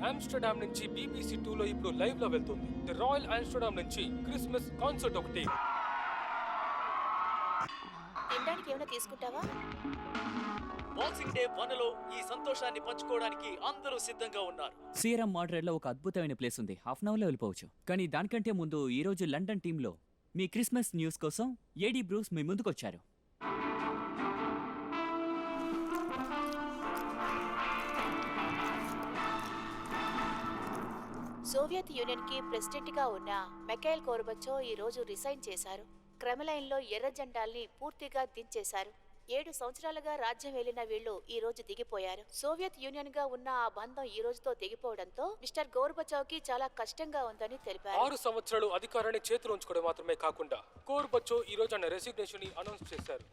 Amsterdam నుంచి BBC 2లో ఇప్పుడు లైవ్ లో వెళ్తుంది. ది రాయల్ ఆమ్స్టర్డామ్ నుంచి క్రిస్మస్ కాన్సర్ట్ ఒకటి. తినడానికి ఏమైనా తీసుకుంటావా? బాక్సింగ్ డే 1లో ఈ సంతోషాన్ని పంచుకోవడానికి అందరూ సిద్ధంగా ఉన్నారు. సీరం మాడ్రెడ్లో ఒక అద్భుతమైన ప్లేస్ ఉంది. హాఫ్ అన్ అవర్లో వెళ్ళిపోవచ్చు. కానీ దానికంటే ముందు ఈ రోజు లండన్ టీంలో మీ క్రిస్మస్ న్యూస్ కోసం ఏడీ బ్రూస్ మీ ముందుకొచ్చారు. సోవియట్ యూనియన్ కి ప్రెసిడెంట్ గా ఉన్న మిఖైల్ గోర్బచోవ్ ఈ రోజు రిజైన్ చేశారు. క్రెమ్లిన్లో ఎర్ర జెండాల్ని పూర్తిగా దించేశారు. 7 సంవత్సరాలుగా రాజ్యం వెళ్లిన వీళ్లు ఈ రోజు దిగిపోయారు. సోవియట్ యూనియన్ గా ఉన్న ఆ బంధం ఈ రోజుతో దిగిపోవడంతో మిస్టర్ గోర్బచోవ్ కి చాలా కష్టంగా ఉందని తెలిపారు. 6 సంవత్సరాలు అధికారాన్ని చేతిలో ఉంచుకోవడం మాత్రమే కాకుండా గోర్బచోవ్ ఈ రోజు ఆయన రెసిగ్నేషన్ ని అనౌన్స్ చేశారు.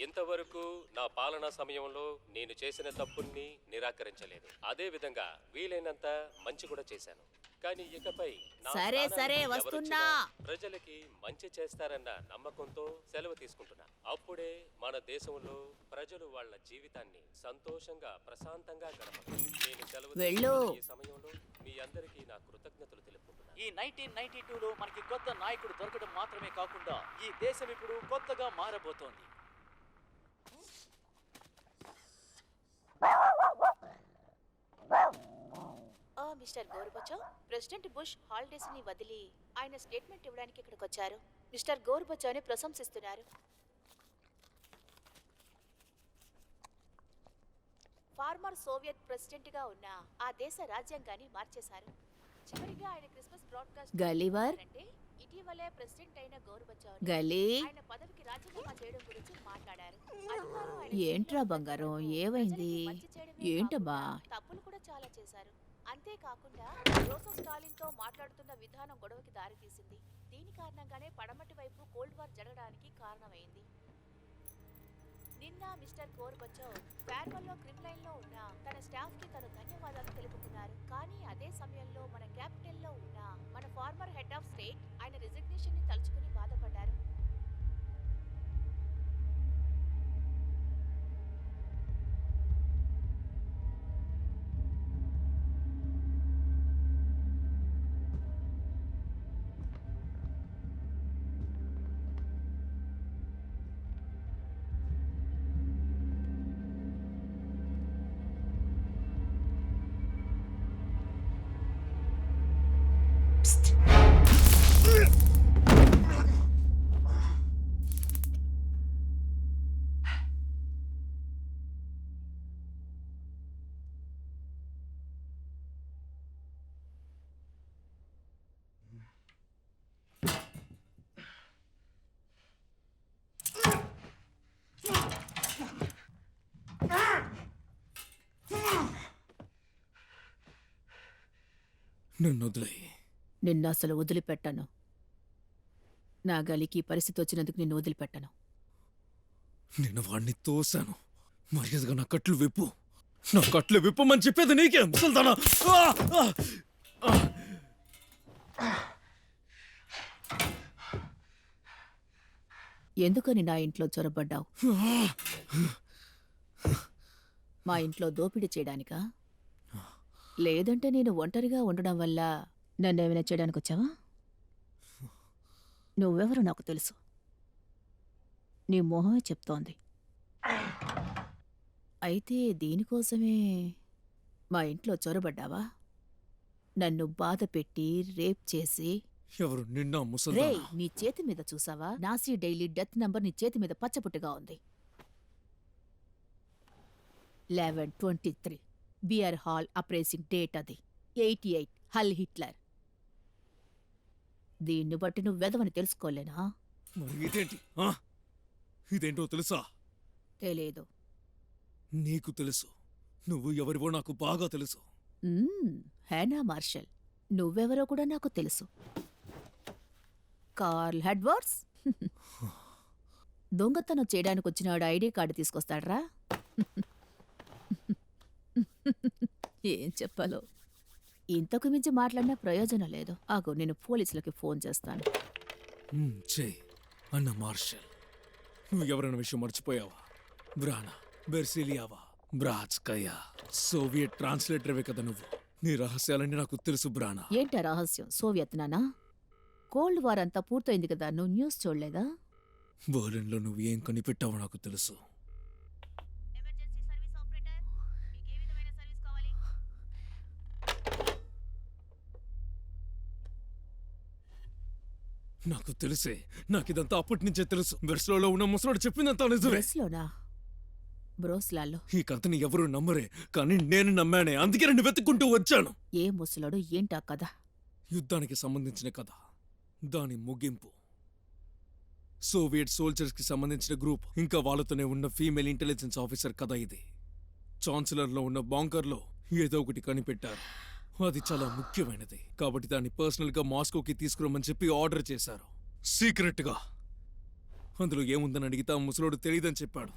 ఇంతవరకు నా పాలనా సమయంలో నేను చేసిన తప్పుల్ని నిరాకరించలేదు. అదే విధంగా వీలైనంత మంచి కూడా చేశాను. కానీ ఇకపై సరే వస్తున్నా. ప్రజలకి మంచి చేస్తారన్న నమ్మకంతో సెలవు తీసుకుంటున్నా. అప్పుడే మన దేశంలో ప్రజలు వాళ్ళ జీవితాన్ని సంతోషంగా ప్రశాంతంగా గడపరు. నేను సెలవు ఈ సమయంలో మీ అందరికీ నా కృతజ్ఞతలు తెలుపుకుంటున్నా. ఈ 1992లో మనకి కొత్త నాయకుడు దొరకడం మాత్రమే కాకుండా ఈ దేశం ఇప్పుడు కొత్తగా మారబోతోంది. మిస్టర్ గోర్బచోవ్, ప్రెసిడెంట్ బుష్ హాలిడేస్ ని వదిలి ఆయన స్టేట్మెంట్ ఇవ్వడానికి ఇక్కడికి వచ్చారు. మిస్టర్ గోర్బచోవ్ ని ప్రశంసిస్తున్నారు. ఫార్మర్ సోవియట్ ప్రెసిడెంట్ గా ఉన్న ఆ దేశ రాజ్యాంగాన్ని మార్చేశారు. చివరిగా ఆయన క్రిస్మస్ బ్రాడ్కాస్ట్ గలివర్ అంటే ఇటీవలే ప్రెసిడెంట్ అయిన గోర్బచోవ్ గలి ఆయన పదవికి రాజీనామా చేయడం గురించి మాట్లాడారు. ఏంట్రా బంగారం, ఏమైంది? ఏంటమ్మా? తప్పులు కూడా చాలా చేశారు. అంతేకాకుండా జోసెఫ్ స్టాలిన్ తో మాట్లాడుతున్న విధానం గొడవకి దారితీసింది. దీని కారణంగానే పడమటి వైపు కోల్డ్ వార్ జరగడానికి కారణమైంది. నిన్న మిస్టర్ గోర్బచోవ్ ఫేర్వెల్లో క్రిమ్లైన్లో ఉన్న తన స్టాఫ్ కి తను ధన్యవాదాలు తెలుపుకున్నారు. కానీ అదే సమయంలో మన క్యాపిటల్ లో ఉన్న మన ఫార్మర్ హెడ్ ఆఫ్ స్టేట్ ఆయన రిజిగ్నేషన్ ని తలుచుకుని బాధపడ్డారు. నిన్ను అసలు వదిలిపెట్టాను. నా గలికి పరిస్థితి వచ్చినందుకు నిన్ను వదిలిపెట్టాను. నేను వాడిని తోశాను. మర్యాదగా నా కట్లు విప్పు. నా కట్లు విప్పమని చెప్పేది నీకే ముసల్దానా. ఎందుకని నా ఇంట్లో చొరబడ్డావు? మా ఇంట్లో దోపిడీ చేయడానికా? లేదంటే నేను ఒంటరిగా ఉండడం వల్ల నన్నేమైనా చేయడానికి వచ్చావా? నువ్వెవరో నాకు తెలుసు. నీ మొహమే చెప్తోంది. అయితే దీనికోసమే మా ఇంట్లో చొరబడ్డావా? నన్ను బాధ పెట్టి రేప్ చేసి ఎవరు నిన్న రే ముసల్దానా? నీ చేతి మీద చూసావా? నాసీ డైలీ డెత్ నంబర్ నీ చేతి మీద పచ్చపుట్టుగా ఉంది. 11/23 బియర్ హాల్ అప్రేసింగ్ డేట్ అది. 88 హల్ హిట్లర్. దీన్ని బట్టి నువ్వు వెదవని తెలుసుకోలేనా? మరి ఇదేంటి? ఇదేంటో తెలుసా? తెలియదు. నీకు తెలుసు. నువ్వు ఎవరివో నాకు బాగా తెలుసు. హేనా మార్షల్. నువ్వెవరో కూడా నాకు తెలుసు. కార్ల్ హెడ్వర్డ్స్. దొంగతనం చేయడానికి వచ్చినాడు ఐడి కార్డు తీసుకొస్తాడ్రా. ఏం చెప్పాలో. ఇంతకు మించి మాట్లాడినా ప్రయోజనం లేదు. ఆగు, నేను పోలీసులకి ఫోన్ చేస్తాను. చెయ్ అన్న మార్షల్. నువ్వు ఎవరైనా విషయం మర్చిపోయావా? బ్రానా, బెర్సిలియావా, బ్రాచ్కయ్య సోవియట్ ట్రాన్స్లేటర్వే కదా నువ్వు. నీ రహస్యాలన్నీ నాకు తెలుసు బ్రానా. ఏంటా రహస్యం? సోవియత్ నానా? కోల్డ్ వార్ అంతా పూర్తయింది కదా, నువ్వు న్యూస్ చూడలేదా? బర్లిన్లో నువ్వు ఏం కనిపెట్టావో నాకు తెలుసు. ఎమర్జెన్సీ సర్వీస్ ఆపరేటర్, మీకు ఏ విధమైన సర్వీస్ కావాలి? నాకు తెలిసే, నాకిదంతా అప్పటి నుంచే తెలుసు. వెర్స్లో ఉన్న ముసలోడు చెప్పిందంతా నిజమే. బ్రెస్లోనా? బ్రోస్లాల్లో ఈ కథని ఎవరూ నమ్మరే, కానీ నేను నమ్మానే. అందుకే నేను వెతుక్కుంటూ వచ్చాను. ఏ ముసలోడు ఏంటా కదా? యుద్ధానికి సంబంధించిన కథ, దాని ముగింపు. సోవియట్ సోల్జర్స్ కి సంబంధించిన గ్రూప్, ఇంకా వాళ్ళతోనే ఉన్న ఫీమేల్ ఇంటెలిజెన్స్ ఆఫీసర్ కథ ఇది. ఛాన్సలర్లో ఉన్న బాంకర్లో ఏదో ఒకటి కనిపెట్టారు. అది చాలా ముఖ్యమైనది కాబట్టి దాన్ని పర్సనల్ గా మాస్కోకి తీసుకురమ్మని చెప్పి ఆర్డర్ చేశారు, సీక్రెట్ గా. అందులో ఏముందని అడిగితే ఆ ముసలోడు తెలియదని చెప్పాడు.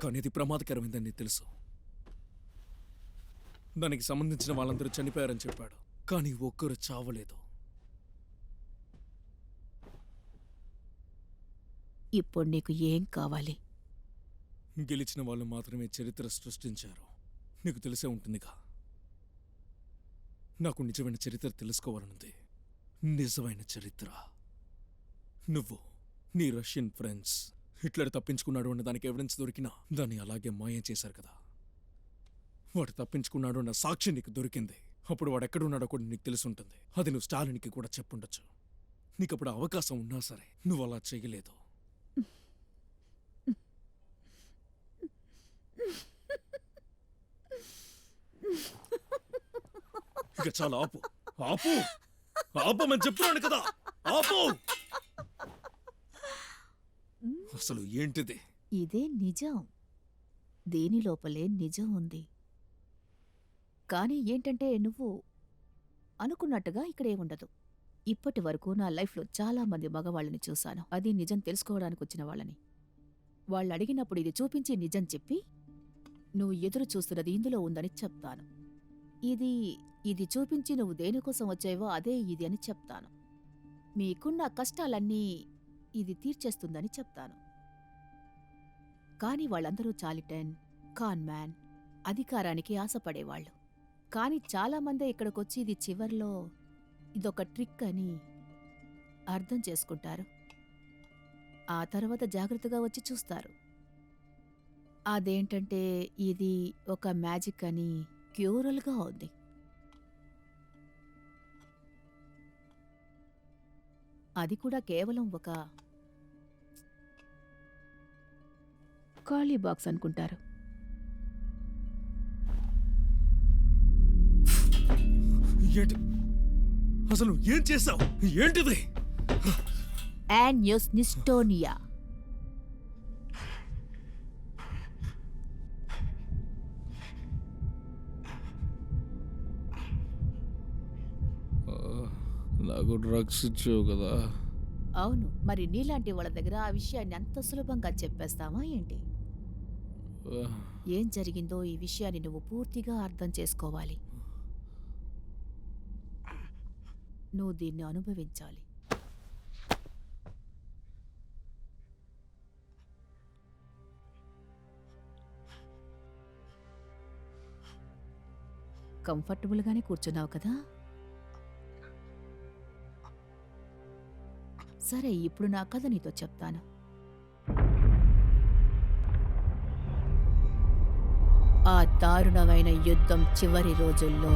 కానీ ఇది ప్రమాదకరమైందని తెలుసు. దానికి సంబంధించిన వాళ్ళందరూ చనిపోయారని చెప్పాడు, కానీ ఒక్కరు చావలేదు. ఇప్పుడు నీకు ఏం కావాలి? గెలిచిన వాళ్ళు మాత్రమే చరిత్ర సృష్టించారు. నీకు తెలిసే ఉంటుందిగా. నాకు నిజమైన చరిత్ర తెలుసుకోవాలనుంది. నిజమైన చరిత్ర. నువ్వు, నీ రష్యన్ ఫ్రెండ్స్ హిట్లర్ తప్పించుకున్నాడు అన్న దానికి ఎవిడెన్స్ దొరికినా దాన్ని అలాగే మాయం చేశారు కదా. వాడు తప్పించుకున్నాడు అన్న సాక్షి నీకు దొరికింది. అప్పుడు వాడు ఎక్కడున్నాడో కూడా నీకు తెలుసుంటుంది. అది నువ్వు స్టాలిన్కి కూడా చెప్పుండొచ్చు. నీకప్పుడు అవకాశం ఉన్నా సరే నువ్వు అలా చెయ్యలేదు. ఇక చాలా ఆపు, ఆపు, ఆపమని చెప్తున్నాను కదా, ఆపు. అసలు ఏంటిది? ఇదే నిజం. దీని లోపలే నిజం ఉంది. కానీ ఏంటంటే నువ్వు అనుకున్నట్టుగా ఇక్కడేముండదు. ఇప్పటి వరకు నా లైఫ్లో చాలా మంది మగవాళ్ళని చూశాను, అది నిజం తెలుసుకోవడానికి వచ్చిన వాళ్ళని. వాళ్ళు అడిగినప్పుడు ఇది చూపించి నిజం చెప్పి నువ్వు ఎదురు చూస్తున్నది ఇందులో ఉందని చెప్తాను. ఇది చూపించి నువ్వు దేనికోసం వచ్చావో అదే ఇది అని చెప్తాను. మీకున్న కష్టాలన్నీ ఇది తీర్చేస్తుందని చెప్తాను. కాని వాళ్ళందరూ చాలిటన్, కాన్మ్యాన్, అధికారానికి ఆశపడేవాళ్ళు. కాని చాలామందే ఇక్కడికొచ్చి ఇది చివర్లో ఇదొక ట్రిక్ అని అర్థం చేసుకుంటారు. ఆ తర్వాత జాగ్రత్తగా వచ్చి చూస్తారు. అదేంటంటే ఇది ఒక మ్యాజిక్ అని క్యూరల్గా ఉంది. అది కూడా కేవలం ఒక ఖాళీ బాక్స్ అనుకుంటారు. ఏంటి అసలు ఏం చేసావు? ఏంటిది? యాన్యూస్ నిస్టోనియా. నాకు డ్రగ్స్ ఇచ్చావు కదా. అవును, మరి నీలాంటి వాళ్ళ దగ్గర ఆ విషయాన్ని అంత సులభంగా చెప్పేస్తావా ఏంటి? ఏం జరిగిందో ఈ విషయాన్ని నువ్వు పూర్తిగా అర్థం చేసుకోవాలి. నువ్వు దీన్ని అనుభవించాలి. కంఫర్టబుల్గానే కూర్చున్నావు కదా? సరే, ఇప్పుడు నా కథ నీతో చెప్తాను. ఆ దారుణమైన యుద్ధం చివరి రోజుల్లో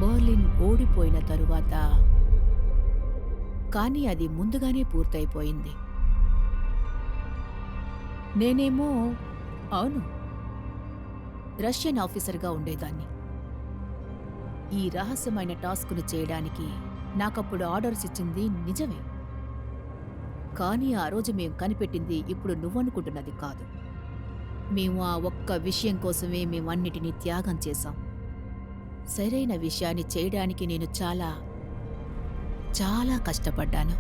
బర్లిన్ ఓడిపోయిన తరువాత, కానీ అది ముందుగానే పూర్తయిపోయింది. నేనేమో అవును రష్యన్ ఆఫీసర్గా ఉండేదాన్ని. ఈ రహస్యమైన టాస్క్ను చేయడానికి నాకప్పుడు ఆర్డర్స్ ఇచ్చింది నిజమే. కానీ ఆ రోజు మేం కనిపెట్టింది ఇప్పుడు నువ్వనుకుంటున్నది కాదు. మేము ఆ ఒక్క విషయం కోసమే మేమన్నిటినీ త్యాగం చేశాం. సరైన విషయాన్ని చేయడానికి నేను చాలా చాలా కష్టపడ్డాను.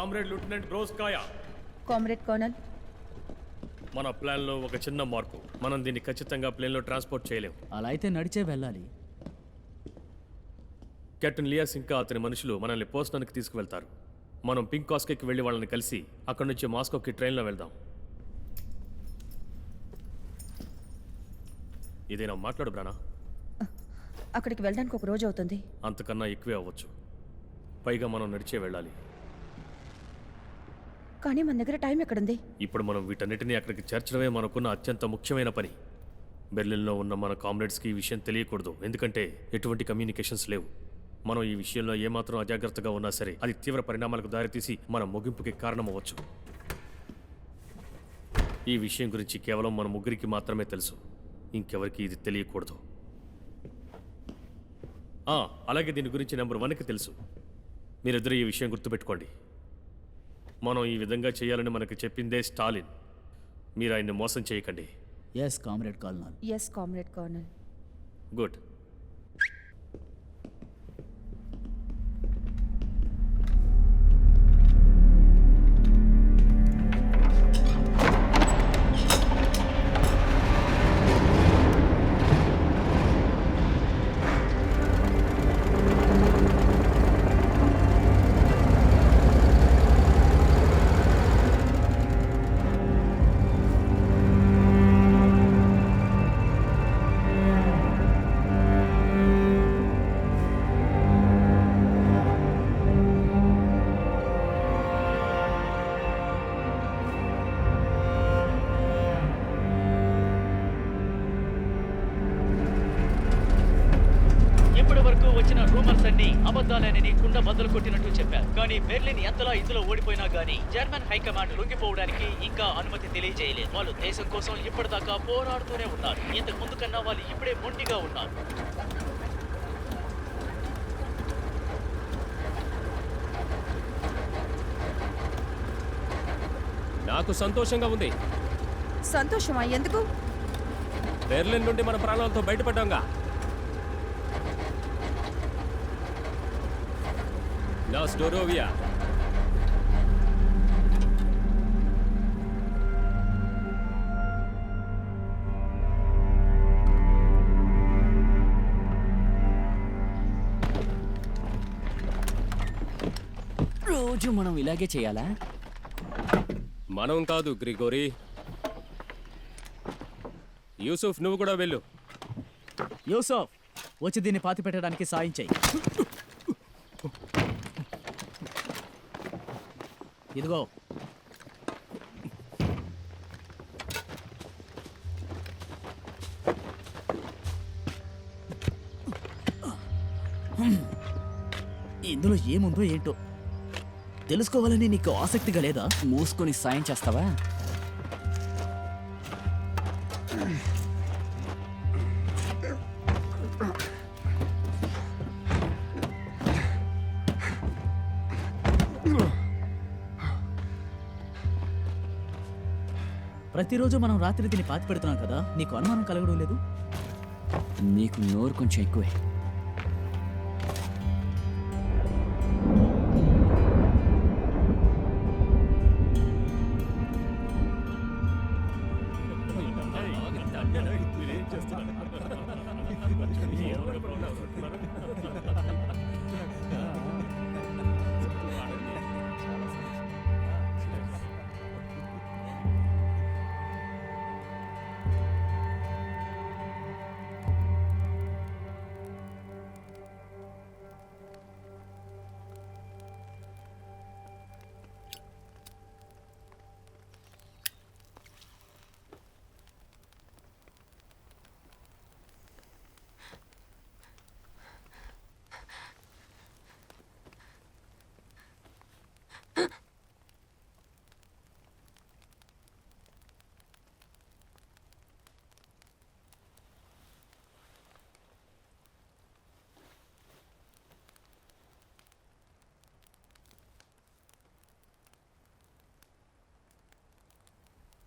Comrade lieutenant Broskaya. Comrade colonel. మన ప్లాన్లో ఒక చిన్న మార్పు. మనం దీన్ని ఖచ్చితంగా ప్లేన్లో ట్రాన్స్పోర్ట్ చేయలేం. అలా అయితే నడిచే వెళ్ళాలి. కెప్టెన్ లియాస్ ఇంకా అతని మనుషులు మనల్ని పోస్టానికి తీసుకువెళ్తారు. మనం పింక్ కాస్కేకి వెళ్ళి వాళ్ళని కలిసి అక్కడి నుంచి మాస్కోకి ట్రైన్లో వెళ్దాం. ఇదేనా మాట్లాడు బ్రానా? అక్కడికి వెళ్ళడానికి ఒక రోజు అవుతుంది. అంతకన్నా ఎక్కువే అవ్వచ్చు. పైగా మనం నడిచే వెళ్ళాలి. కానీ మన దగ్గర టైం ఎక్కడుంది? ఇప్పుడు మనం వీటన్నిటినీ అక్కడికి చేర్చడమే మనకున్న అత్యంత ముఖ్యమైన పని. బెర్లిన్లో ఉన్న మన కామ్రేడ్స్కి ఈ విషయం తెలియకూడదు, ఎందుకంటే ఎటువంటి కమ్యూనికేషన్స్ లేవు. మనం ఈ విషయంలో ఏమాత్రం అజాగ్రత్తగా ఉన్నా సరే అది తీవ్ర పరిణామాలకు దారితీసి మన ముగింపుకి కారణమవ్వచ్చు. ఈ విషయం గురించి కేవలం మన ముగ్గురికి మాత్రమే తెలుసు, ఇంకెవరికి ఇది తెలియకూడదు. అలాగే దీని గురించి నెంబర్ 1కి తెలుసు. మీరిద్దరూ ఈ విషయం గుర్తుపెట్టుకోండి. మనం ఈ విధంగా చేయాలని మనకు చెప్పిందే స్టాలిన్. మీరు ఆయన్ని మోసం చేయకండి. Yes comrade colonel. Yes comrade colonel. Good. ఇప్పటి వరకు వచ్చిన రూమర్స్ అన్ని అబద్ధాలని కుండ బద్దలు కొట్టినట్టు చెప్పారు. కానీ బెర్లిన్ ఎంతలా ఇందులో ఓడిపోయినా గానీ జర్మన్ హైకమాండ్ లొంగిపోవడానికి ఇంకా అనుమతి తెలియజేయలేదు. వాళ్ళు దేశం కోసం ఇప్పటిదాకా పోరాడుతూనే ఉన్నారు. ఇంతకు ముందు కన్నా వాళ్ళు ఇప్పుడే మొండిగా ఉన్నారు. నాకు సంతోషంగా ఉంది. సంతోషమా? ఎందుకు? బెర్లిన్ నుండి మన ప్రాణాలతో బయటపడ్డాంగా. నా స్టోరోవియా. రోజు మనం ఇలాగే చేయాలా? మనం కాదు గ్రిగోరీ. యూసుఫ్, నువ్వు కూడా వెళ్ళు. యూసఫ్, వచ్చి దీన్ని పాతి పెట్టడానికి సాయం చెయ్యి. ఇదిగో. ఇందులో ఏముందో ఏంటో తెలుసుకోవాలని నీకు ఆసక్తిగా లేదా? మూసుకొని సాయం చేస్తావా? ప్రతిరోజు మనం రాత్రి దీన్ని పాతి పెడుతున్నాం కదా, నీకు అనుమానం కలగడం లేదు? నీకు నోరు కొంచెం ఎక్కువే.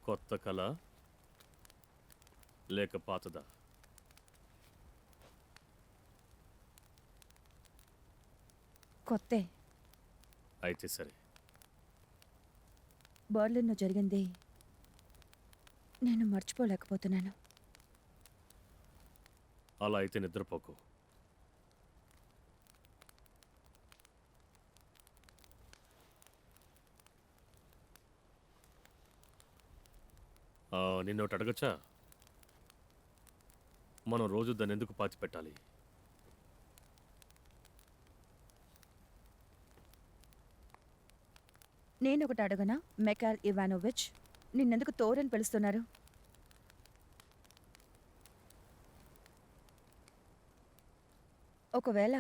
కొత్త కళ లేక పాతదా? కొత్తే. అయితే సరే, బర్లిన్లో జరిగింది నేను మర్చిపోలేకపోతున్నాను. అలా అయితే నిద్రపోకు. నిన్నొకటి అడగచ్చా? మనం రోజు దాన్ని ఎందుకు పాతిపెట్టాలి? నేనొకటి అడగనా మెకాల్ ఇవానోవిచ్? నిన్నెందుకు థోర్ అని పిలుస్తున్నారు? ఒకవేళ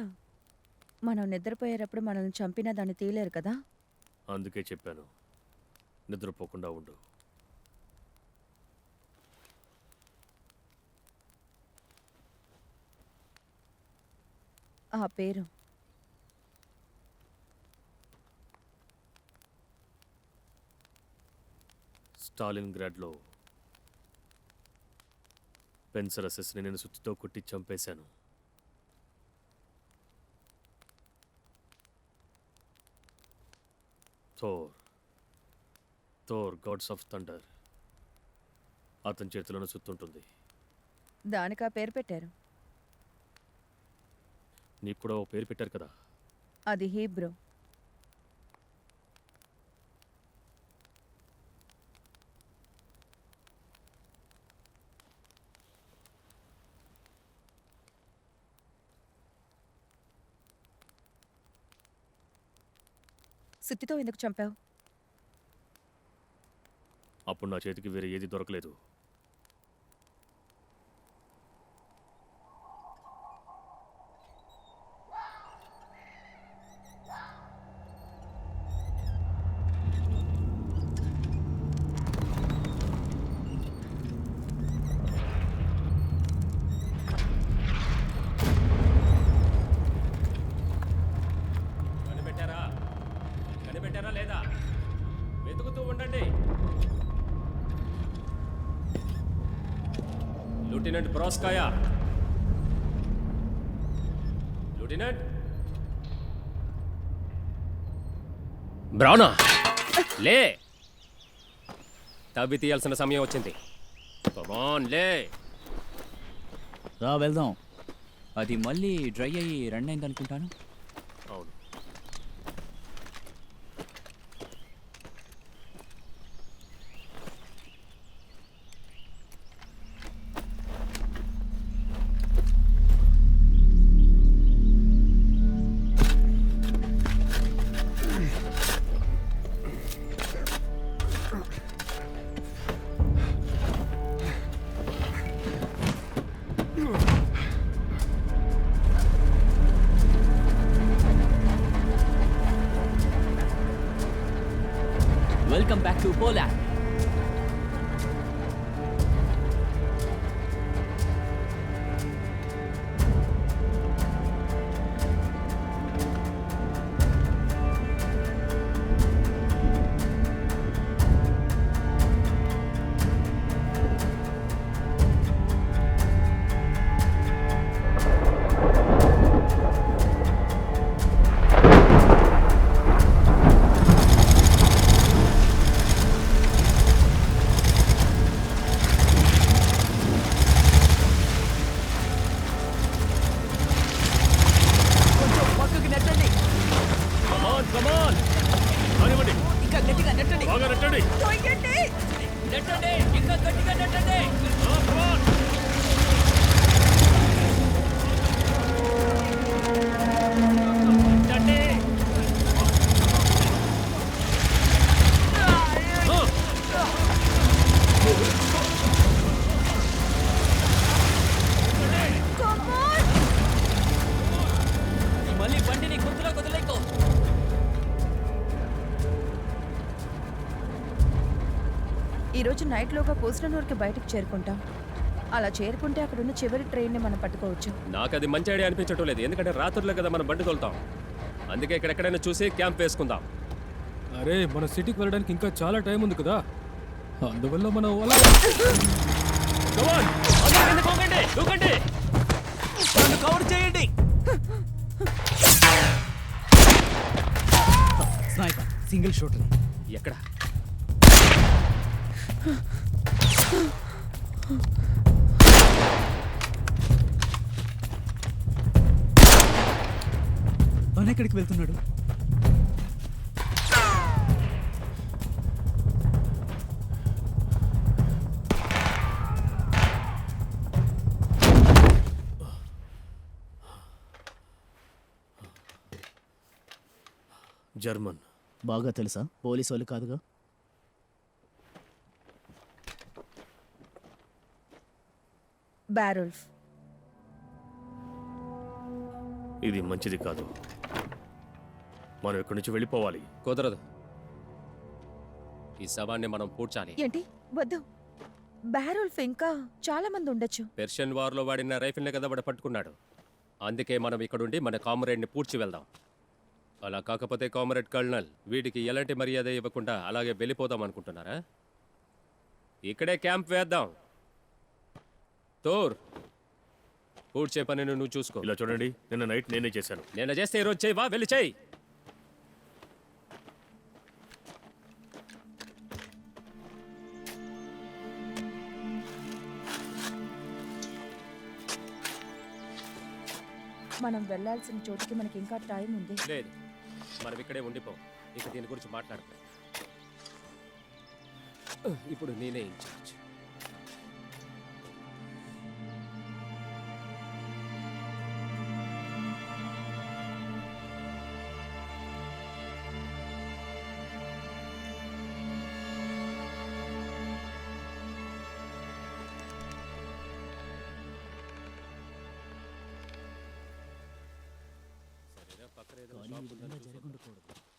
మనం నిద్రపోయేటప్పుడు మనల్ని చంపినా దాన్ని తీయలేరు కదా? అందుకే చెప్పాను, నిద్రపోకుండా ఉండు. ఆ పేరు స్టాలిన్ గ్రాడ్లో పెన్సరసెస్ని నేను సుత్తితో కొట్టి చంపేశాను. థోర్ గాడ్స్ ఆఫ్ థండర్ అతని చేతిలోనే సుత్తుంటుంది. దానికి ఆ పేరు పెట్టారు. నీకు కూడా ఓ పేరు పెట్టారు కదా? అది హీబ్రూ. సుత్తితో ఎందుకు చంపావు? అప్పుడు నా చేతికి వేరే ఏది దొరకలేదు. కనిపెట్టారా లేదా? వెతుకుతూ ఉండండి. లూటినెంట్ బ్రోస్కాయా. లూటినెంట్ బ్రౌనా, లే. తవ్వి తీయాల్సిన సమయం వచ్చింది. కమాన్ లే. రా వెళ్దాం. అది మళ్ళీ డ్రై అయ్యి రన్ అయింది అనుకుంటాను. అవును. Welcome back to Poland. ఈరోజు నైట్లోగా పోస్టనూర్కి బయటకు చేరుకుంటాం. అలా చేరుకుంటే అక్కడున్న చివరి ట్రైన్ని మనం పట్టుకోవచ్చు. నాకు అది మంచి ఐడియా అనిపించటం లేదు, ఎందుకంటే రాత్రుల్లో కదా మనం బండి తోలుతాం. అందుకే ఇక్కడెక్కడైనా చూసి క్యాంప్ వేసుకుందాం. అరే, మన సిటీకి వెళ్ళడానికి ఇంకా చాలా టైం ఉంది కదా, అందువల్ల మనం అలా కవర్ చేయండి. Sniper single shooter. ఎక్కడ? తను ఎక్కడికి వెళ్తున్నాడు? జర్మన్. బాగా తెలుసా? పోలీసు వాళ్ళు కాదుగా. బ్యారోల్ఫ్. ఇది మంచిది కాదు. మనం ఇక్కడి నుంచి వెళ్ళిపోవాలి. కుదరదు. ఈ శవాన్ని మనం పూడ్చాలి. ఏంటి? వద్దు. బ్యారోల్ఫ్ ఇంకా చాలా మంది ఉండొచ్చు. పెర్షియన్ వార్లో వాడిన రైఫిల్ని కదా వాడు పట్టుకున్నాడు. అందుకే మనం ఇక్కడుండి మన కామ్రేడ్ని పూడ్చి వెళ్దాం. అలా కాకపోతే కామ్రేడ్ కల్నల్ వీడికి ఎలాంటి మర్యాద ఇవ్వకుండా అలాగే వెళ్ళిపోదాం అనుకుంటున్నారా? ఇక్కడే క్యాంప్ వేద్దాం. తోర్ పూడ్చే పనిని నువ్వు చూసుకో. ఇలా చూడండి, నిన్న నైట్ నేనే చేశాను. నేను చేస్తే ఈరోజు చేయవా? వెళ్ళి చేయి. మనం వెళ్ళాల్సిన చోటుకి మనకి ఇంకా టైం ఉంది. లేదు, మనం ఇక్కడే ఉండిపోం. ఇక దీని గురించి మాట్లాడతాం. ఇప్పుడు నేనే ఇన్ఛార్జ్.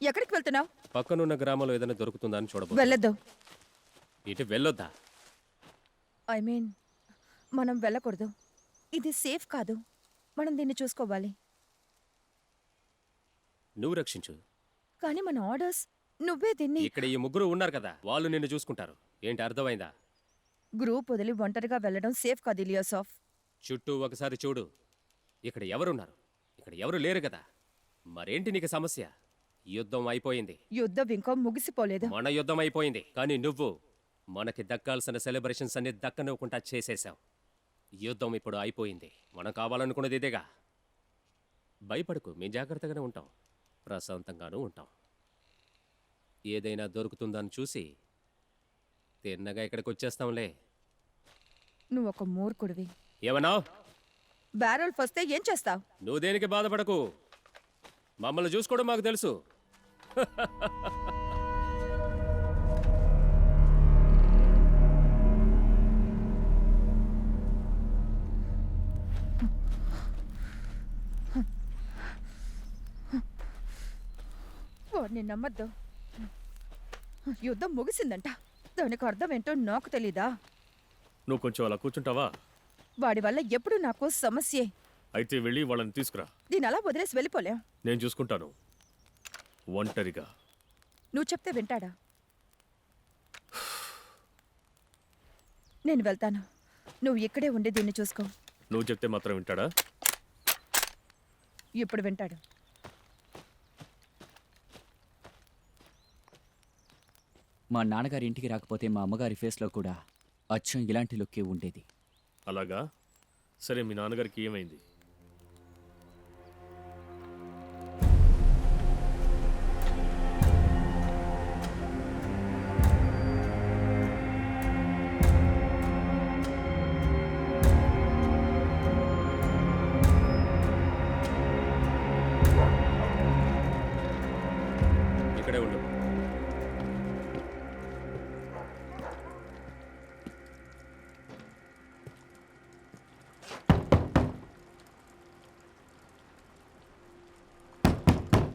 ఎక్కడికి వెళ్తున్నావు? పక్కనున్న గ్రామంలో ఏదైనా దొరుకుతుందా అని చూడబోతు. వెళ్ళొద్దు. ఇటు వెళ్ళొద్దా? ఐ మీన్, మనం వెళ్ళకూడదు. ఇది సేఫ్ కాదు. మనం దీన్ని చూసుకోవాలి. నువ్వు రక్షించు. కానీ మన ఆర్డర్స్ నువ్వే దీన్ని. ఇక్కడ ఈ ముగ్గురు ఉన్నారు కదా, వాళ్ళు నిన్ను చూసుకుంటారు. ఏంటి అర్థమైందా? గ్రూప్ వదిలి ఒంటరిగా వెళ్ళడం సేఫ్ కాదు ఇలియాసాఫ్. చుట్టూ ఒకసారి చూడు. ఇక్కడ ఎవరున్నారు? ఇక్కడ ఎవరు లేరు కదా. మరేంటి నీకు సమస్య? యుద్ధం అయిపోయింది. యుద్ధం ఇంకా ముగిసిపోలేదు. మన యుద్ధం అయిపోయింది. కానీ నువ్వు మనకి దక్కాల్సిన సెలబ్రేషన్స్ అన్ని దక్కనివ్వకుండా చేసేశావు. యుద్ధం ఇప్పుడు అయిపోయింది. మనం కావాలనుకున్నది ఇదేగా. భయపడకు, మేము జాగ్రత్తగానే ఉంటాం, ప్రశాంతంగానూ ఉంటాం. ఏదైనా దొరుకుతుందని చూసి తిన్నగా ఇక్కడికి వచ్చేస్తాంలే. నువ్వు ఒక మూర్ఖుడివి. ఏమన్నావు? బ్యారోల్ఫ్ వస్తే ఏం చేస్తావు? నువ్వు దేనికి బాధపడకు. మమ్మల్ని చూసుకోవడం మాకు తెలుసు. వాడిని నమ్మద్దు. యుద్ధం ముగిసిందంట. దానికి అర్థం ఏంటో నాకు తెలీదా? నువ్వు కొంచెం అలా కూర్చుంటావా? వాడి వల్ల ఎప్పుడు నాకు సమస్యే. అయితే వెళ్ళి వాళ్ళని తీసుకురా. దీని అలా వదిలేసి వెళ్ళిపోలేం. నేను చూసుకుంటాను ఒంటరిగా. నువ్వు చెప్తే వింటాడా? నేను వెళ్తాను. నువ్వు ఇక్కడే ఉండి దీన్ని చూసుకో. నువ్వు చెప్తే మాత్రం వింటాడా? ఇప్పుడు వింటాడు. మా నాన్నగారి ఇంటికి రాకపోతే మా అమ్మగారి ఫేస్లో కూడా అచ్చం ఇలాంటి లుక్కే ఉండేది. అలాగా? సరే, మీ నాన్నగారికి ఏమైంది? ఇక్కడే ఉండు.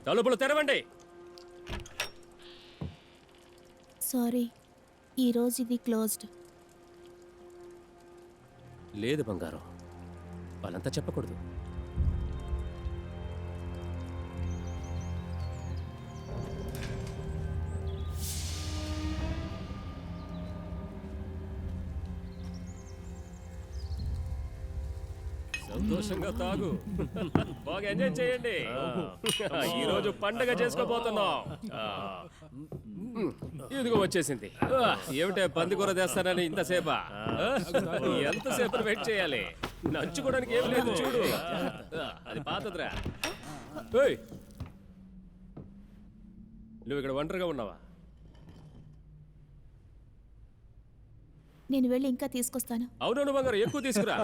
తలుపులు తెరవండి. సారీ, ఈరోజు ఇది క్లోజ్డ్. లేదు బంగారం, వాళ్ళంతా చెప్పకూడదు. సంతోషంగా తాగు, బాగా ఎంజాయ్ చేయండి. ఈ రోజు పండగ చేసుకోబోతున్నాం. ఇదిగో వచ్చేసింది. ఏమిటే పందికూర తెస్తానని ఇంతసేపా? ఎంతసేపు వెయిట్ చేయాలి? నంచుకోవడానికి ఏం లేదు చూడు. అది పాతదిరా. ఏయ్, నువ్వు ఇక్కడ ఒంటరిగా ఉన్నావా? నేను వెళ్ళి ఇంకా తీసుకొస్తాను. అవునవును బంగారు, ఎక్కువ తీసుకురా.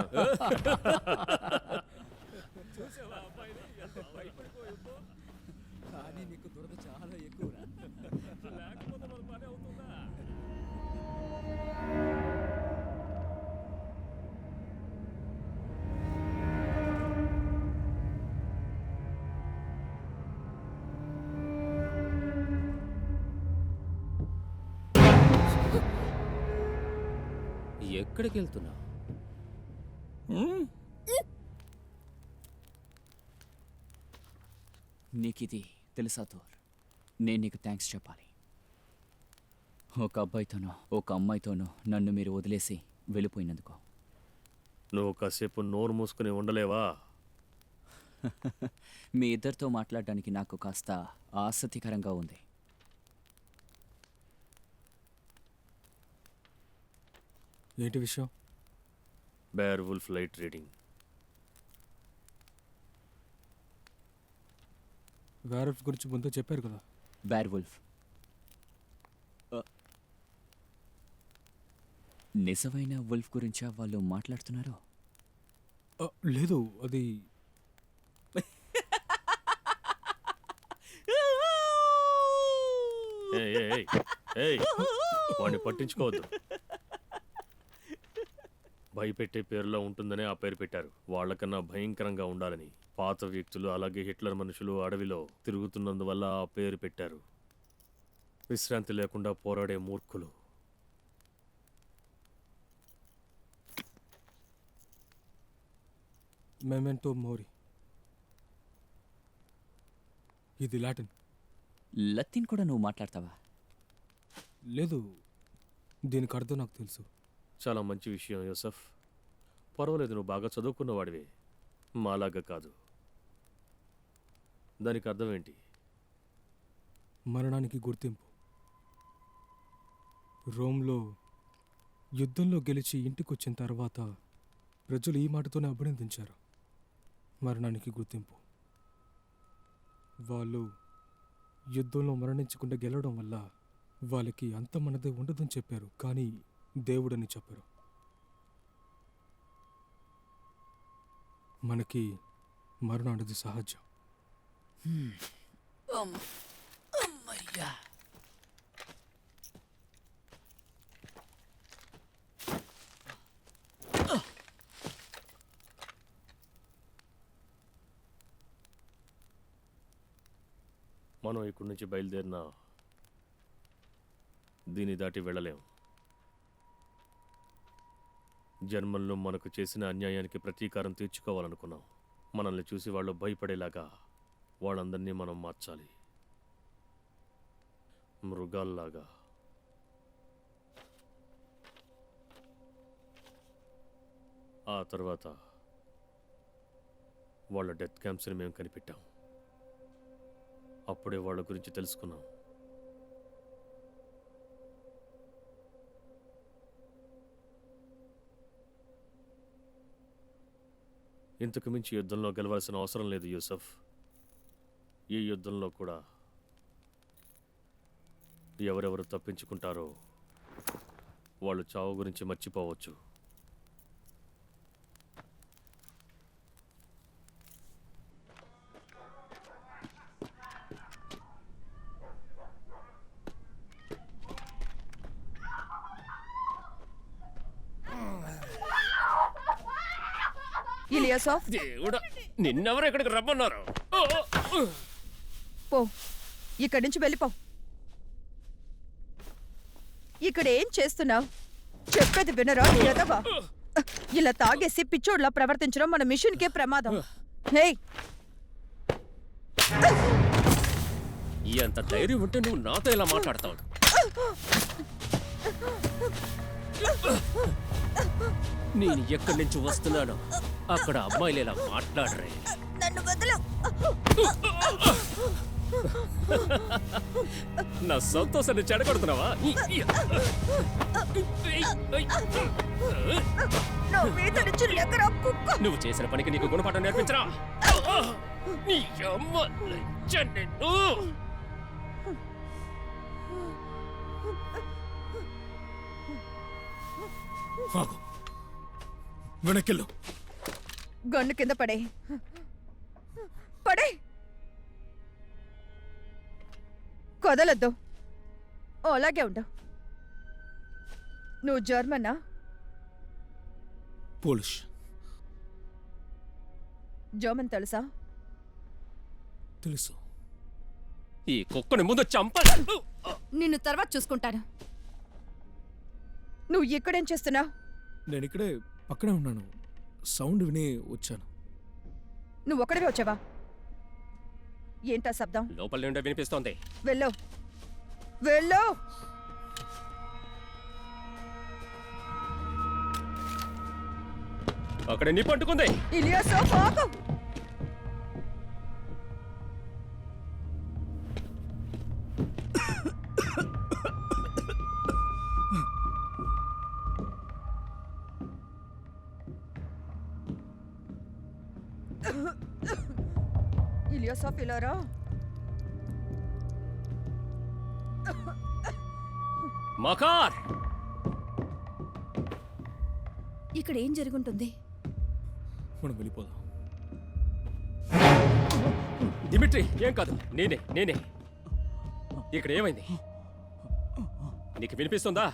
ఎక్కడికి వెళ్తున్నావు? నీకిది తెలుసా థోర్? నేను నీకు థ్యాంక్స్ చెప్పాలి. ఒక అబ్బాయితోనో ఒక అమ్మాయితోనో నన్ను మీరు వదిలేసి వెళ్ళిపోయినందుకు. నువ్వు కాసేపు నోరు మూసుకుని ఉండలేవా? మీ ఇద్దరితో మాట్లాడడానికి నాకు కాస్త ఆసక్తికరంగా ఉంది. ఏంటి విషయం? Bear wolf light reading. Werewolf గురించి ముందే చెప్పారు కదా. బేర్ వుల్ఫ్ నిజమైన వుల్ఫ్ గురించా వాళ్ళు మాట్లాడుతున్నారు? లేదు, అది వాడిని పట్టించుకోవద్దు. భయపెట్టే పేరులో ఉంటుందనే ఆ పేరు పెట్టారు. వాళ్ళకన్నా భయంకరంగా ఉండాలని. పాత వ్యక్తులు అలాగే హిట్లర్ మనుషులు అడవిలో తిరుగుతున్నందువల్ల ఆ పేరు పెట్టారు. విశ్రాంతి లేకుండా పోరాడే మూర్ఖులు. మెమెంటో మోరి. ఇది లాటిన్. లతీన్ కూడా నువ్వు మాట్లాడతావా? లేదు, దీనికి అర్థం నాకు తెలుసు. చాలా మంచి విషయం యూసఫ్. పర్వాలేదు, నువ్వు బాగా చదువుకున్నవాడివే, మాలాగా కాదు. దానికి అర్థం ఏంటి? మరణానికి గుర్తింపు. రోమ్లో యుద్ధంలో గెలిచి ఇంటికొచ్చిన తర్వాత ప్రజలు ఈ మాటతోనే అభినందించారు. మరణానికి గుర్తింపు. వాళ్ళు యుద్ధంలో మరణించకుండా గెలవడం వల్ల వాళ్ళకి అంత మనదే ఉండదని చెప్పారు, కానీ దేవుడని చెప్పారు. మనకి మరణం అనేది సహజం. మనం ఇక్కడి నుంచి బయలుదేరినా దీన్ని దాటి వెళ్ళలేం. జర్మన్లు మనకు చేసిన అన్యాయానికి ప్రతీకారం తీర్చుకోవాలనుకున్నాం. మనల్ని చూసి వాళ్ళు భయపడేలాగా వాళ్ళందరినీ మనం మార్చాలి, మృగాల్లాగా. ఆ తర్వాత వాళ్ళ డెత్ క్యాంప్స్ని మేము కనిపెట్టాం. అప్పుడే వాళ్ళ గురించి తెలుసుకున్నాం. ఇంతకు మించి యుద్ధంలో గెలవాల్సిన అవసరం లేదు యూసఫ్. ఈ యుద్ధంలో కూడా ఎవరెవరు తప్పించుకుంటారో వాళ్ళు చావు గురించి మర్చిపోవచ్చు. ఇలియాసాఫ్, దేవుడా, నిన్నెవరు ఇక్కడికి రమ్మన్నారు? పో, ఇక్కడి నుంచి వెళ్ళిపో. ఇక్కడ ఏం చేస్తున్నావు? చెప్పేది వినరా ఎదవా? ఇలా తాగేసి పిచ్చోడ్లా ప్రవర్తించడం మన మిషన్కే ప్రమాదం. హే, ఎంత ధైర్యం ఉంటే నువ్వు నాతో ఇలా మాట్లాడతావు? నేను ఎక్కడి నుంచి వస్తున్నాను అక్కడ అమ్మాయిలు ఇలా మాట్లాడరే. నన్ను వదలు. నా సంతోషాన్ని చెడగొడుతున్నావా? నా మీద నుంచి లెక్కరా కుక్క. నువ్వు చేసిన పనికి నీకు గుణపాఠం నేర్పించరా? నీ అమ్మ లజ్జ నిన్ను! ఆగు. వెనక్కెళ్ళు. గన్ను కింద పడే పడే కదలొద్దు. అలాగే ఉండు. నువ్వు జర్మనా? పోలిష్. జర్మన్ తెలుసా? తెలుసు. ఈ కుక్కని ముందు చంపాలి. నిన్ను తర్వాత చూసుకుంటాను. నువ్వు ఇక్కడేం చేస్తున్నావు? నేను ఇక్కడే పక్కనే ఉన్నాను. సౌండ్ విని వచ్చాను. నువ్వు ఒక్కడివే వచ్చావా? ఏంటా శబ్దం? లోపల నుండే వినిపిస్తోంది. వెళ్ళు వెళ్ళు. అక్కడ నిప్పు అంటుకుంది. ఇలియాసో ఆగు. ఇలియాసో పిల్లరా, మకార్! ఇక్కడ ఏం జరుగుంటుంది? మనం వెళ్ళిపోదాం. డిమిట్రీ, ఏం కాదు. నేనే. ఇక్కడ ఏమైంది? నీకు వినిపిస్తుందా?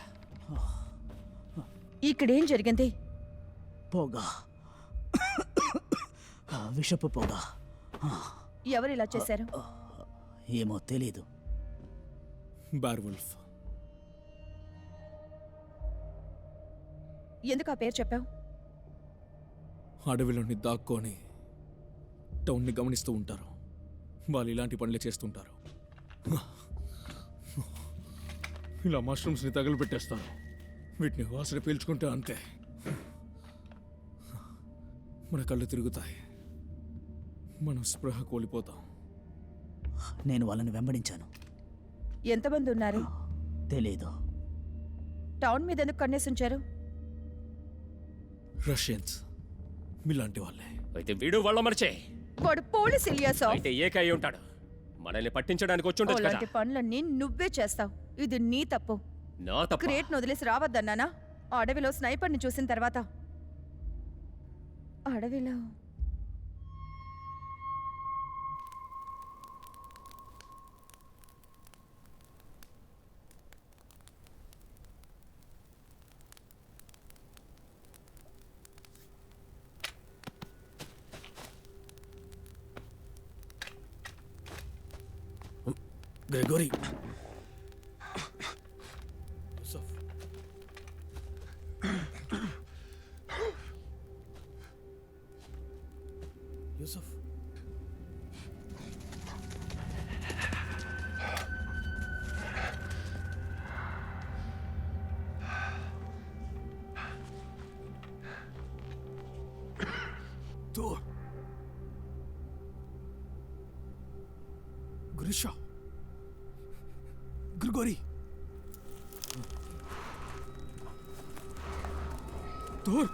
ఇక్కడేం జరిగింది? పొగ, విషపు పొగ. ఎవరు ఇలా చేశారు? ఏమో తెలీదు. బార్వుల్ఫ్. ఎందుకు ఆ పేరు చెప్పావు? అడవిలోని దాక్కొని టౌన్ని గమనిస్తూ ఉంటారు. వాళ్ళు ఇలాంటి పనులే చేస్తుంటారు. ఇలా మష్రూమ్స్ని తగలబెట్టేస్తారు. వీటిని వాసన పీల్చుకుంటే అంతే, మన కళ్ళు తిరుగుతాయి, మనం స్పృహ కోల్పోతాం. నేను వాళ్ళని వెంబడించాను. ఎంతమంది ఉన్నారు? తెలీదు. టౌన్ మీద ఎందుకు కన్నేసి ఉంచారు? రష్యన్స్ మీలాంటి వాళ్ళే. అయితే వీడు వాళ్ళ మరిచే. వాడు పోలీస్ ఇలియాసో. అయితే ఏకై ఉంటాడు. మనల్ని పట్టించడానికి వచ్చి ఉండొచ్చు కదా. అలాంటి పనులన్నీ నువ్వే చేస్తావు. ఇది నీ తప్పు. నా తప్ప. క్రేట్ వదిలేసి రావద్దన్నానా? అడవిలో స్నైపర్ని చూసిన తర్వాత. అడవిలో Gregory, Yusuf. Thor. Grisha. Grigori. Thor.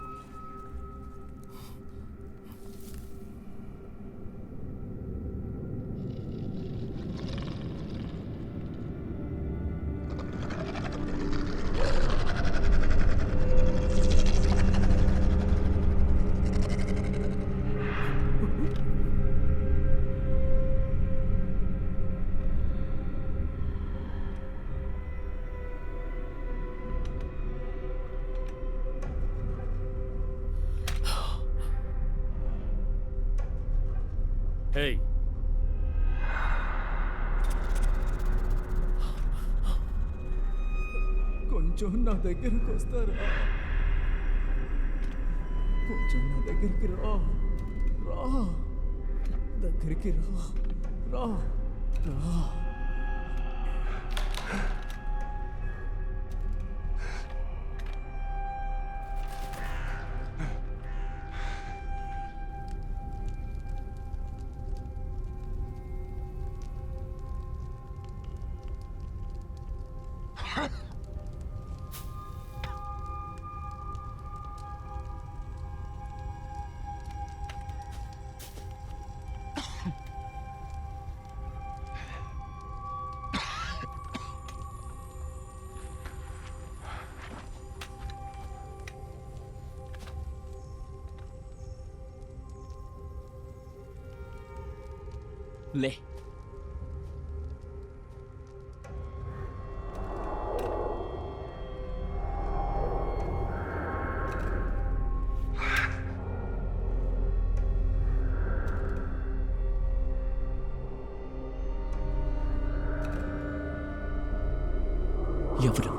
Hey. కొంచెం నా దగ్గరకు వస్తారా? కొంచెం నా దగ్గరికి రా. రా, దగ్గరికి రా. రా, రా. లే. ఎవరు?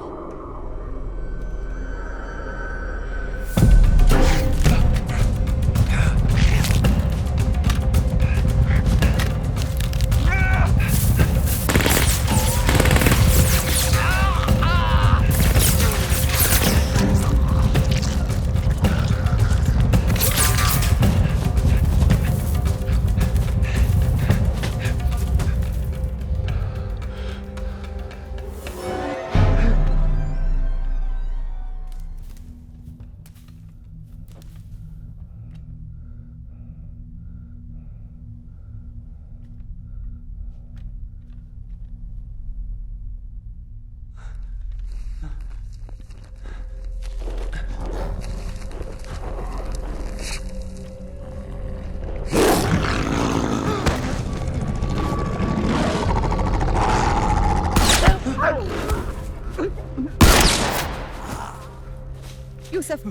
యూసఫ్,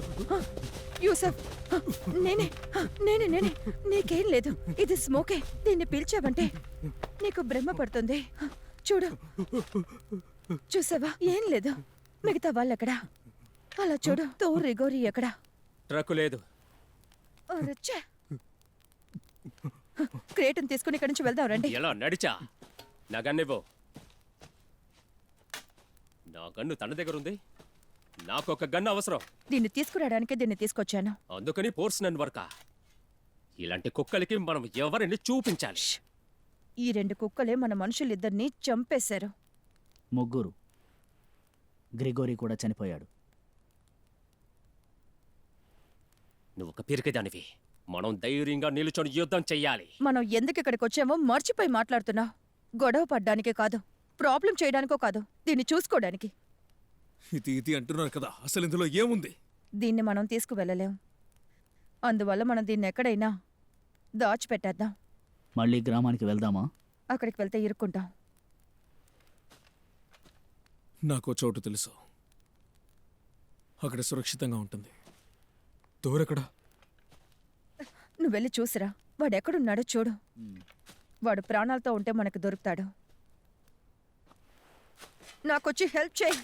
యూసఫ్, నేనే నేనే నేనే నీకేం లేదు. ఇది స్మోకే. దీన్ని పీల్చావంటే నీకు బ్రహ్మ పడుతుంది. చూడు, చూసావా? ఏం లేదు. మిగతా వాళ్ళెక్కడా? అలా చూడు. రిగోరి ఎక్కడా? ట్రక్కు లేదు. అరెచ్చే. క్రేటన్ తీసుకుని ఇక్కడి నుంచి వెళ్దాం రండి. ఎలా నడిచా? నా గన్నివ్వు. నా గన్ను తన దగ్గర ఉంది. నాకు ఒక గన్ను అవసరం. దీన్ని తీసుకురావడానికి దీన్ని తీసుకొచ్చాను. అందుకని పోర్స్నన్ వర్క. ఇలాంటి కుక్కలకి మనం ఎవరిని చూపించాలి? ఈ 2 కుక్కలే మన మనుషులిద్దరినీ చంపేశారు. ముగ్గురు. గ్రిగోరీ కూడా చనిపోయాడు. నువ్వు ఒక పిరికిదానివి. మనం ధైర్యంగా నిలుచొని యుద్ధం చెయ్యాలి. మనం ఎందుకు ఇక్కడికి వచ్చామో మర్చిపోయి మాట్లాడుతున్నావు. గొడవ పడ్డానికే కాదు, ప్రాబ్లం చేయడానికో కాదు, దీన్ని చూసుకోవడానికి. ఇది అంటున్నారు కదా, అసలు ఇందులో ఏముంది? దీన్ని మనం తీసుకువెళ్ళలేం. అందువల్ల మనం దీన్ని ఎక్కడైనా దాచిపెట్టేద్దాం. మళ్ళీ గ్రామానికి వెళ్దామా? అక్కడికి వెళ్తే ఇరుక్కుంటాం. నాకో చోటు తెలుసు, అక్కడ సురక్షితంగా ఉంటుంది. దూరెక్కడా? నువ్వు వెళ్ళి చూసిరా. వాడెక్కడున్నాడో చూడు. వాడు ప్రాణాలతో ఉంటే మనకు దొరుకుతాడు. నాకొచ్చి హెల్ప్ చేయి.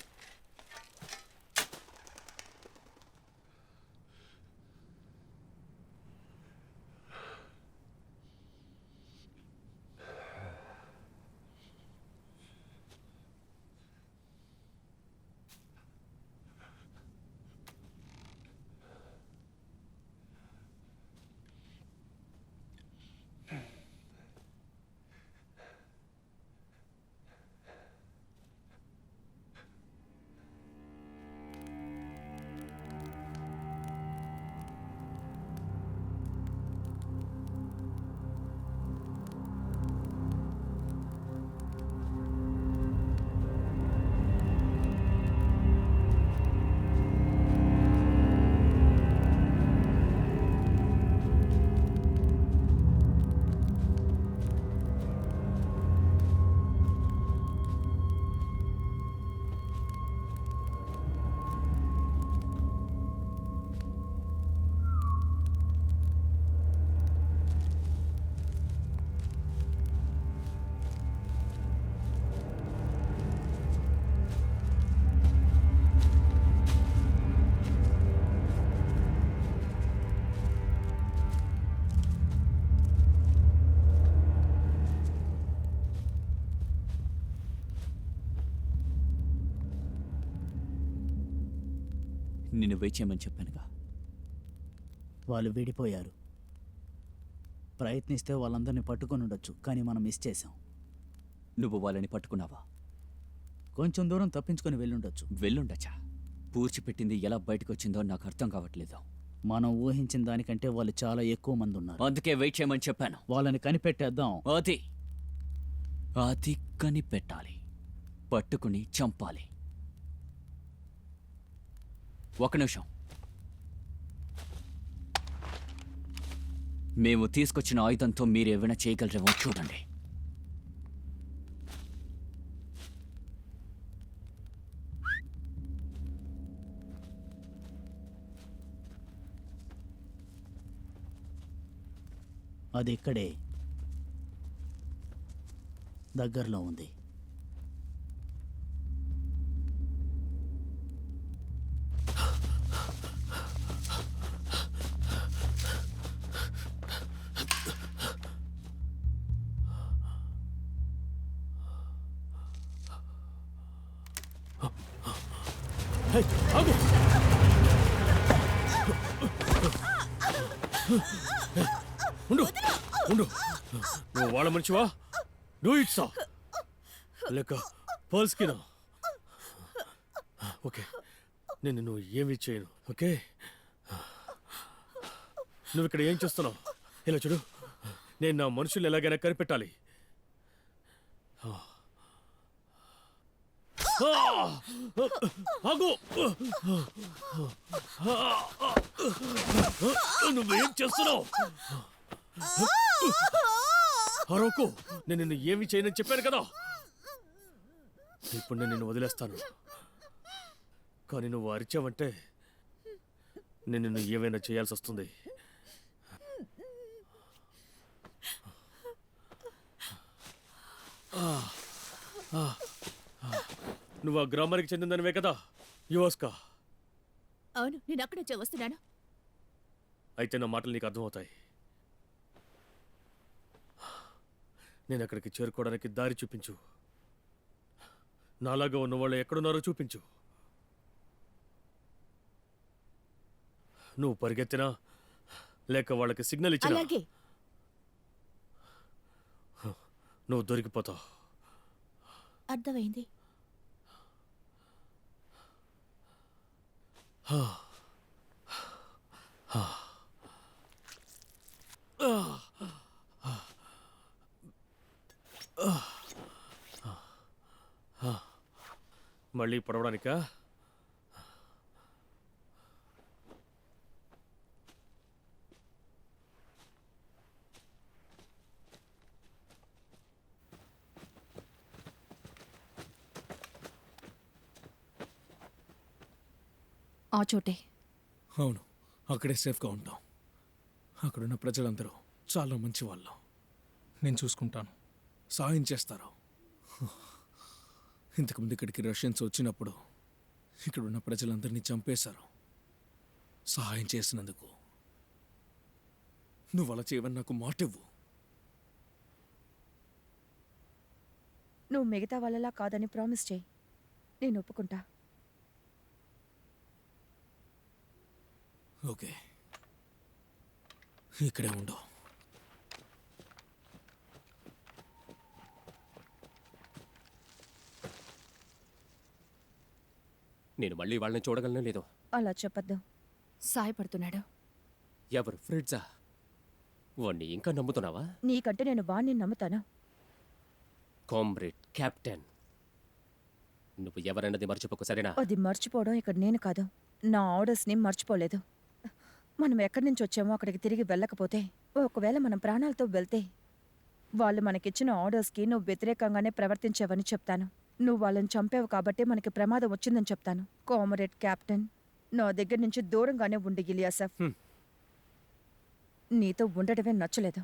నిన్ను వెయిట్ చేయమని చెప్పానుగా. వాళ్ళు విడిపోయారు. ప్రయత్నిస్తే వాళ్ళందరినీ పట్టుకొని ఉండొచ్చు, కానీ మనం మిస్ చేశాం. నువ్వు వాళ్ళని పట్టుకున్నావా? కొంచెం దూరం తప్పించుకొని వెళ్ళుండొచ్చు. వెళ్ళుండచ్చా? పూడ్చిపెట్టింది ఎలా బయటకొచ్చిందో నాకు అర్థం కావట్లేదు. మనం ఊహించిన దానికంటే వాళ్ళు చాలా ఎక్కువ మంది ఉన్నారు. అందుకే వెయిట్ చేయమని చెప్పాను. వాళ్ళని కనిపెట్టేద్దాం. అది కనిపెట్టాలి, పట్టుకుని చంపాలి. ఒక నిమిషం. మేము తీసుకొచ్చిన ఆయుధంతో మీరేమైనా చేయగలరేమో చూడండి. అది ఇక్కడే దగ్గరలో ఉంది. హే, ఆగు! ఉండు ఉండు, నువ్వు వాళ్ళ మనిషివా? డూ ఇట్సా లేక పర్స్కినా? ఓకే, నేను నువ్వు ఏమీ చేయను. ఓకే, నువ్వు ఇక్కడ ఏం చేస్తున్నావు? ఇలా చూడు, నేను నా మనుషుల్ని ఎలాగైనా కనిపెట్టాలి. ఆగు! నువ్వేం చేస్తున్నావు? అరవకు, నేను నిన్ను ఏమి చేయనని చెప్పాను కదా. ఇప్పుడు నేను నిన్ను వదిలేస్తాను, కానీ నువ్వు అరిచావంటే నేను నిన్ను ఏమైనా చేయాల్సి వస్తుంది. నువ్వు ఆ గ్రామానికి చెందిందనివే కదా యువస్కా? అవును, నేను అక్కడి నుంచే వస్తున్నాను. అయితే నా మాటలు నీకు అర్థమవుతాయి. నేను అక్కడికి చేరుకోవడానికి దారి చూపించు. నాలాగా ఉన్నవాళ్ళు ఎక్కడున్నారో చూపించు. నువ్వు పరిగెత్తినా లేక వాళ్ళకి సిగ్నల్ ఇచ్చినా అలాగే. నువ్వు దొరికిపోతావు. అర్థమైంది. మళ్ళీ పడవడానికా? ఆ చోటే. అవును, అక్కడే సేఫ్గా ఉంటాం. అక్కడున్న ప్రజలందరూ చాలా మంచి వాళ్ళు. నేను చూసుకుంటాను, సాయం చేస్తారు. ఇంతకుముందు ఇక్కడికి రష్యన్స్ వచ్చినప్పుడు ఇక్కడున్న ప్రజలందరినీ చంపేశారు. సహాయం చేసినందుకు నువ్వు అలా చేయవని నాకు మాటివ్వు. నువ్వు మిగతా వాళ్ళలా కాదని ప్రామిస్ చేయి, నేను ఒప్పుకుంటా. ఓకే, ఇక్కడే ఉండు. నేను మళ్ళీ వాళ్ళని చూడగలను లేదో? అలా చెప్పద్దు. సాయపడుతున్నాడు. ఎవరు? ఫ్రిడ్జా? వాణ్ణి ఇంకా నమ్ముతున్నావా? నీకంటే నేను వాణ్ణి నమ్ముతాను. కామ్రేడ్ కెప్టెన్, నువ్వు ఎవరన్నది మర్చిపోకు, సరేనా? అది మర్చిపోవడం ఇక్కడ నేను కాదు. నా ఆర్డర్స్ని మర్చిపోలేదు. మనం ఎక్కడి నుంచి వచ్చామో అక్కడికి తిరిగి వెళ్ళకపోతే, ఒకవేళ మనం ప్రాణాలతో వెళ్తే వాళ్ళు మనకిచ్చిన ఆర్డర్స్కి నువ్వు వ్యతిరేకంగానే ప్రవర్తించావని చెప్తాను. నువ్వు వాళ్ళని చంపావు కాబట్టి మనకి ప్రమాదం వచ్చిందని చెప్తాను. కామ్రేడ్ కెప్టెన్, నా దగ్గర నుంచి దూరంగానే ఉండి ఇలియాసఫ్. నీతో ఉండటమే నచ్చలేదు.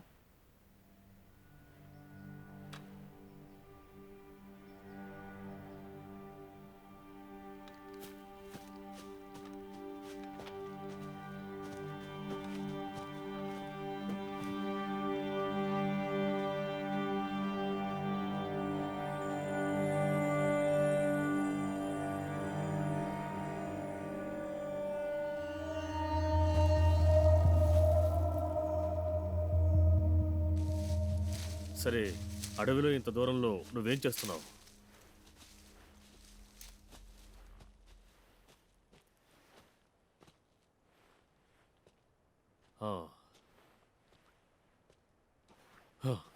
సరే, అడవిలో ఇంత దూరంలో నువ్వేం చేస్తున్నావు?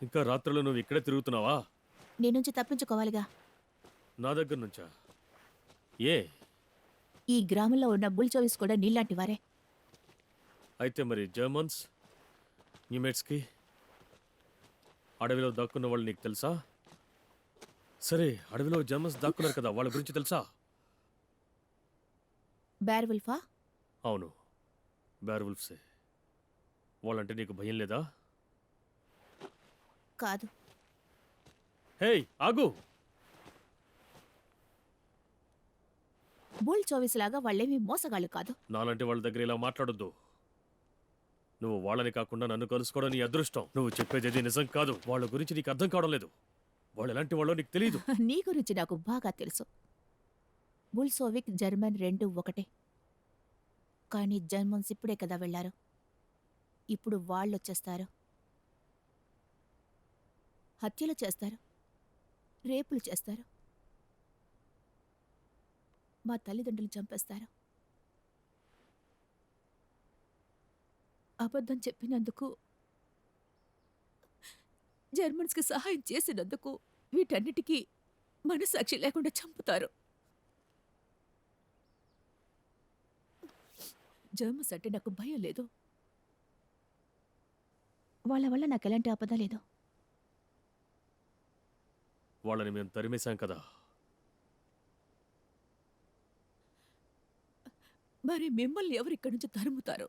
ఇంకా రాత్రులు నువ్వు ఇక్కడే తిరుగుతున్నావా? నీ నుంచి తప్పించుకోవాలిగా. నా దగ్గర నుంచా? ఏ? ఈ గ్రామంలో ఉన్న బుల్చోవిస్ కూడా నీలాంటి వారే. అయితే మరి జర్మన్స్, న్యూమెట్స్కి అడవిలో దాక్కున్న వాళ్ళు నీకు తెలుసా? సరే, అడవిలో జర్మన్స్ దాక్కున్నారు కదా, వాళ్ళ గురించి తెలుసా? బేర్వుల్ఫా? అవును, బేర్వుల్ఫ్సే. వాళ్ళంటే నీకు భయం లేదా? కాదు. హేయ్ ఆగు. బుల్ చోవిస్ లాగా వాళ్ళేమీ మోసగాళ్ళు కాదు. నాలాంటి వాళ్ళ దగ్గర ఇలా మాట్లాడొద్దు. నువ్వు వాళ్ళని కాకుండా నన్ను కలుసుకోవడం నీ అదృష్టం. నువ్వు చెప్పేది నిజం కాదు. వాళ్ళ గురించి నీకు అర్థం కావడం లేదు. వాళ్ళు ఎలాంటి వాళ్ళో నీకు తెలియదు. నీ గురించి నాకు బాగా తెలుసు. బుల్సోవిక్, జర్మన్ రెండు ఒకటే. కానీ జర్మన్స్ ఇప్పుడే కదా వెళ్లారు. ఇప్పుడు వాళ్ళొచ్చేస్తారు. హత్యలు చేస్తారు, రేపులు చేస్తారు, మా తల్లిదండ్రులు చంపేస్తారు. అబద్ధం చెప్పినందుకు, జర్మన్స్కి సహాయం చేసినందుకు వీటన్నిటికీ మనసాక్షి లేకుండా చంపుతారు. జర్మన్స్ అంటే నాకు భయం లేదు. వాళ్ళ వల్ల నాకు ఎలాంటి ఆపద లేదు. వాళ్ళని మేము తరిమేశాం కదా. మరి మిమ్మల్ని ఎవరు ఇక్కడి నుంచి తరుముతారు?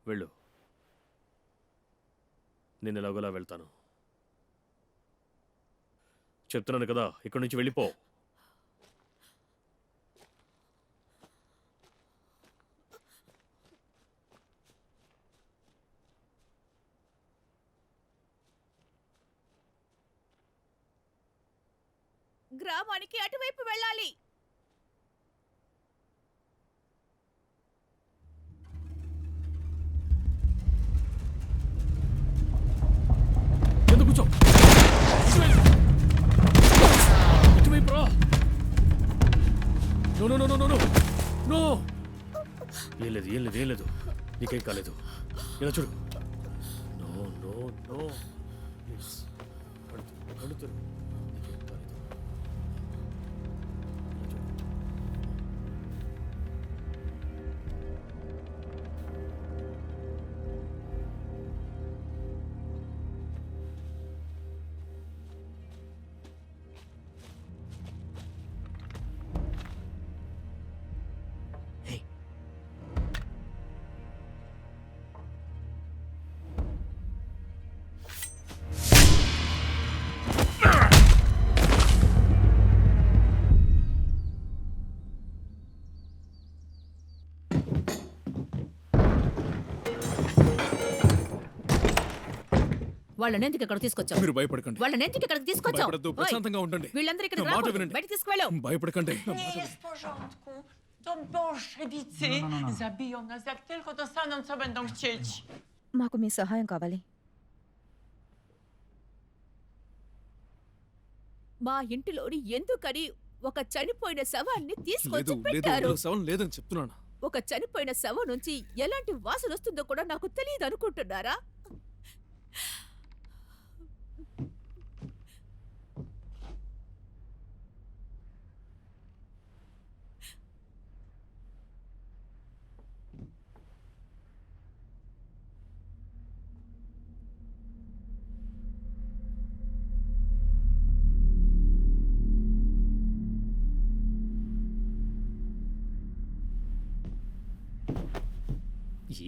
వెళ్ళు. నేను ఎలాగోలా వెళ్తాను. చెప్తున్నాను కదా, ఇక్కడి నుంచి వెళ్ళిపో. గ్రామానికి అటువైపు వెళ్ళాలి. కూర్చో. ఇటువైపు రా. No no no no no no. ఏం లేదు, ఏం లేదు, ఏం లేదు. నీకేం కాలేదు. ఇలా చూడు. No no no please. కళ్ళు తెరు. నీకేం కాలేదు. వాళ్ళని ఎందుకు ఇక్కడ తీసుకొచ్చావు? మీరు భయపడకండి. వాళ్ళని ఎందుకు ఇక్కడ తీసుకొచ్చావు? భయపడద్దు, ప్రశాంతంగా ఉండండి. వీళ్ళందరూ ఇక్కడ నా మాట వినండి. బయట తీసుకువెళ్ళు. భయపడకండి. Jest w porządku. To bolszewicy zabiją nas, jak tylko dostaną, co będą chcieć. మాకు మీ సహాయం కావాలి. మా ఇంటిలోని ఎందుకని ఒక చనిపోయిన శవాన్ని తీసుకొచ్చి లేదు లేదు, పెట్టారు? ఇందులో శవం లేదని చెప్తున్నాను. ఒక చనిపోయిన శవం నుంచి ఎలాంటి వాసన వస్తుందో కూడా నాకు తెలియదు అనుకుంటున్నారా?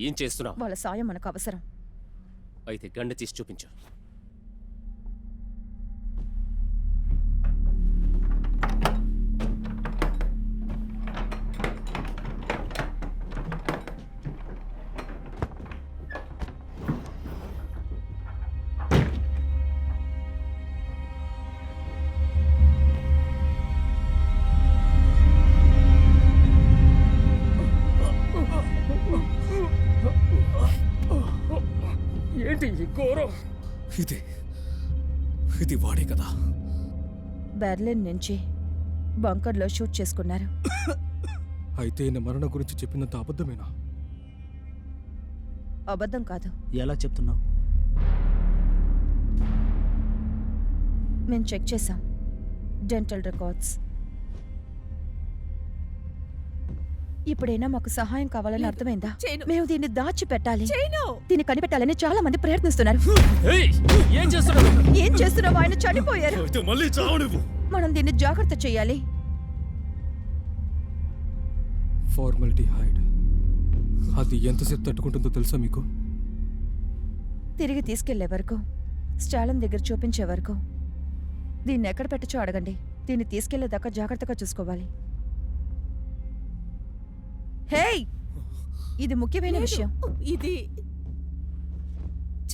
ఏం చేస్తున్నావు? వాళ్ళ సాయం మనకు అవసరం. అయితే గండ తీసి చూపించు. ఏంటి ఈ ఘోరం? ఇది వాడే కదా. బెర్లిన్ నుంచి బంకర్లో షూట్ చేసుకున్నారు. అయితే ఈయన మరణం గురించి చెప్పినంత అబద్ధమేనా? అబద్ధం కాదు. ఎలా చెప్తున్నావు? మేము చెక్ చేసాం డెంటల్ రికార్డ్స్. ఇప్పుడైనా మాకు సహాయం కావాలని అర్థమైందా? చేయను. మేము దీన్ని దాచి పెట్టాలి, చేయను. దీన్ని కనిపెట్టాలని చాలా మంది ప్రయత్నిస్తున్నారు. ఏయ్, ఏం చేస్తున్నావు? ఏం చేస్తున్నావు? ఆయన చనిపోయారు. అయితే మళ్ళీ చావు నువ్వు. మనం దీన్ని జాగ్రత్త చేయాలి. ఫార్మాలిటీ అది ఎంతసేపు తట్టుకుంటుందో తెలుసా మీకు? తిరిగి తీసుకెళ్లే వరకు, స్టాలిన్ దగ్గర చూపించే వరకు. దీన్ని ఎక్కడ పెట్టచ్చో అడగండి. దీన్ని తీసుకెళ్లేదాకా జాగ్రత్తగా చూసుకోవాలి. హేయ్, ఇది ముఖ్యమైన విషయం. ఇది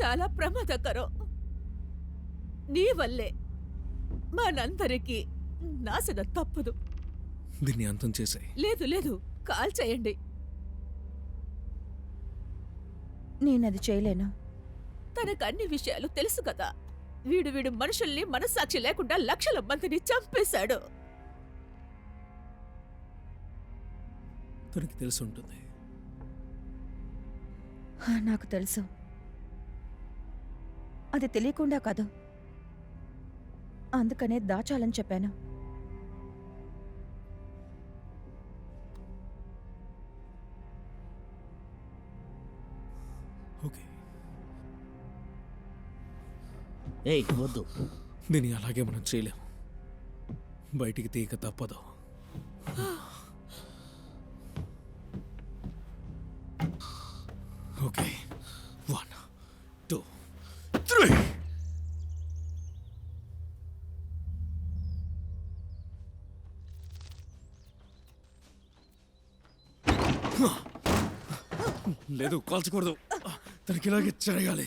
చాలా ప్రమాదకరం. నీ వల్లే మనందరికీ నాశనం తప్పదు. దీన్ని అంతం చేసే. లేదు, కాల్ చేయండి. నేనది చేయలేను. తనకు అన్ని విషయాలు తెలుసు కదా. వీడు మనుషుల్ని మనస్సాక్షి లేకుండా లక్షల మందిని చంపేశాడు. తనకి తెలిసి ఉంటుంది. నాకు తెలుసు. అది తెలియకుండా కాదు, అందుకనే దాచాలని చెప్పాను. ఓకే, ఏయ్ వద్దు. దీన్ని అలాగే మనం చేయలేము. బయటికి తీయక తప్పదు. ఓకే, 1 2 3. లేదు, కాల్చకూడదు. తనకి ఇలాగే జరగాలి.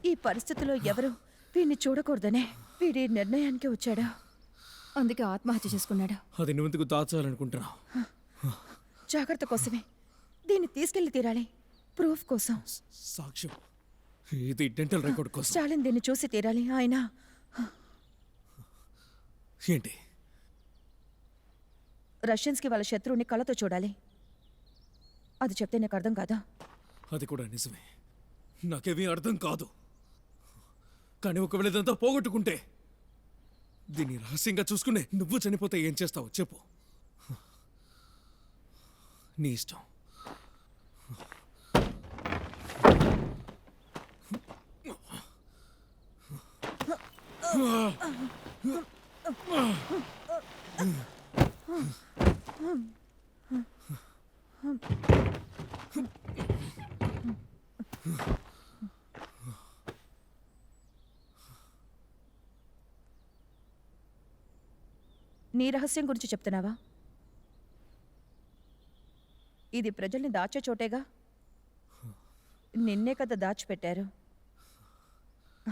ఈ పరిస్థితిలో ఎవరు వీడిని చూడకూడదనే వీడి నిర్ణయానికి వచ్చాడా. అందుకే ఆత్మహత్య చేసుకున్నాడా. అది నువ్వెందుకు దాచాలనుకుంటున్నావు? జాగ్రత్త కోసమే. దీన్ని తీసుకెళ్లి తీరాలి, ప్రూఫ్ కోసం. సాక్ష్యం? ఇది డెంటల్ రికార్డ్ కోసం. స్టాలిన్ దీన్ని చూసి తీరాలి. ఆయన ఏంటి? రష్యన్స్కి వాళ్ళ శత్రువుని కళ్ళతో చూడాలి. అది చెప్తే నీకు అర్థం కాదా? అది కూడా నిజమే. నాకేమీ అర్థం కాదు. కానీ ఒకవేళ ఇదంతా పోగొట్టుకుంటే, దీన్ని రహస్యంగా చూసుకునే నువ్వు చనిపోతే ఏం చేస్తావు చెప్పు. నీ ఇష్టం. నీ రహస్యం గురించి చెప్తున్నావా? ఇది ప్రజల్ని దాచే చోటేగా. నిన్నే కదా దాచిపెట్టారు.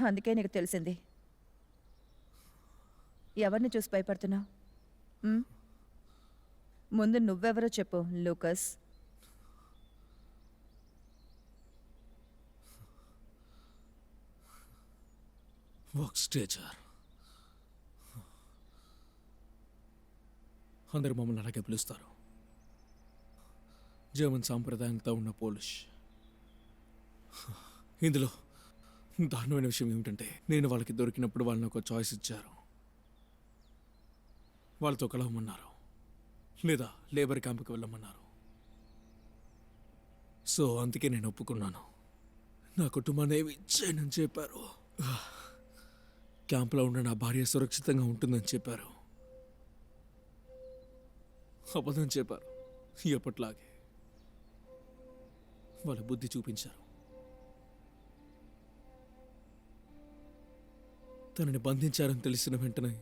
అందుకే నీకు తెలిసింది. ఎవరిని చూసి భయపడుతున్నావు? ముందు నువ్వెవరో చెప్పు లూకస్. వర్క్స్టేజర్. అందరు మమ్మల్ని అలాగే పిలుస్తారు. జర్మన్ సాంప్రదాయంతో ఉన్న పోలిష్. ఇందులో దారుణమైన విషయం ఏమిటంటే, నేను వాళ్ళకి దొరికినప్పుడు వాళ్ళని ఒక చాయిస్ ఇచ్చారు. వాళ్ళతో కలవమన్నారు, లేదా లేబర్ క్యాంప్కి వెళ్ళమన్నారు. సో అందుకే నేను ఒప్పుకున్నాను. నా కుటుంబాన్ని ఏమి చేయనని చెప్పారు. క్యాంప్లో ఉన్న నా భార్య సురక్షితంగా ఉంటుందని చెప్పారు. అబద్ధం చెప్పారు, ఎప్పట్లాగే. వాళ్ళ బుద్ధి చూపించారు. తనని బంధించారని తెలిసిన వెంటనే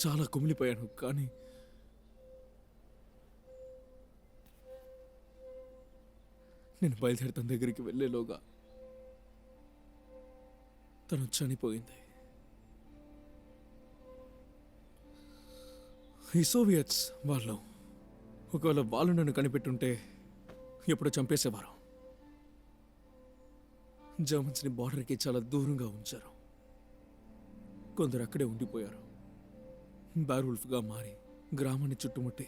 చాలా కుమిలిపోయాను. కానీ నేను బయలుదేరి తన దగ్గరికి వెళ్ళేలోగా తను చనిపోయింది. ఈ సోవియట్స్ వాళ్ళు, ఒకవేళ వాళ్ళు నన్ను కనిపెట్టుంటే ఎప్పుడో చంపేసేవారు. జర్మన్స్ని బార్డర్కి చాలా దూరంగా ఉంచారు. కొందరు అక్కడే ఉండిపోయారు. బ్యార్వుల్ఫ్గా మారి గ్రామాన్ని చుట్టుముట్టి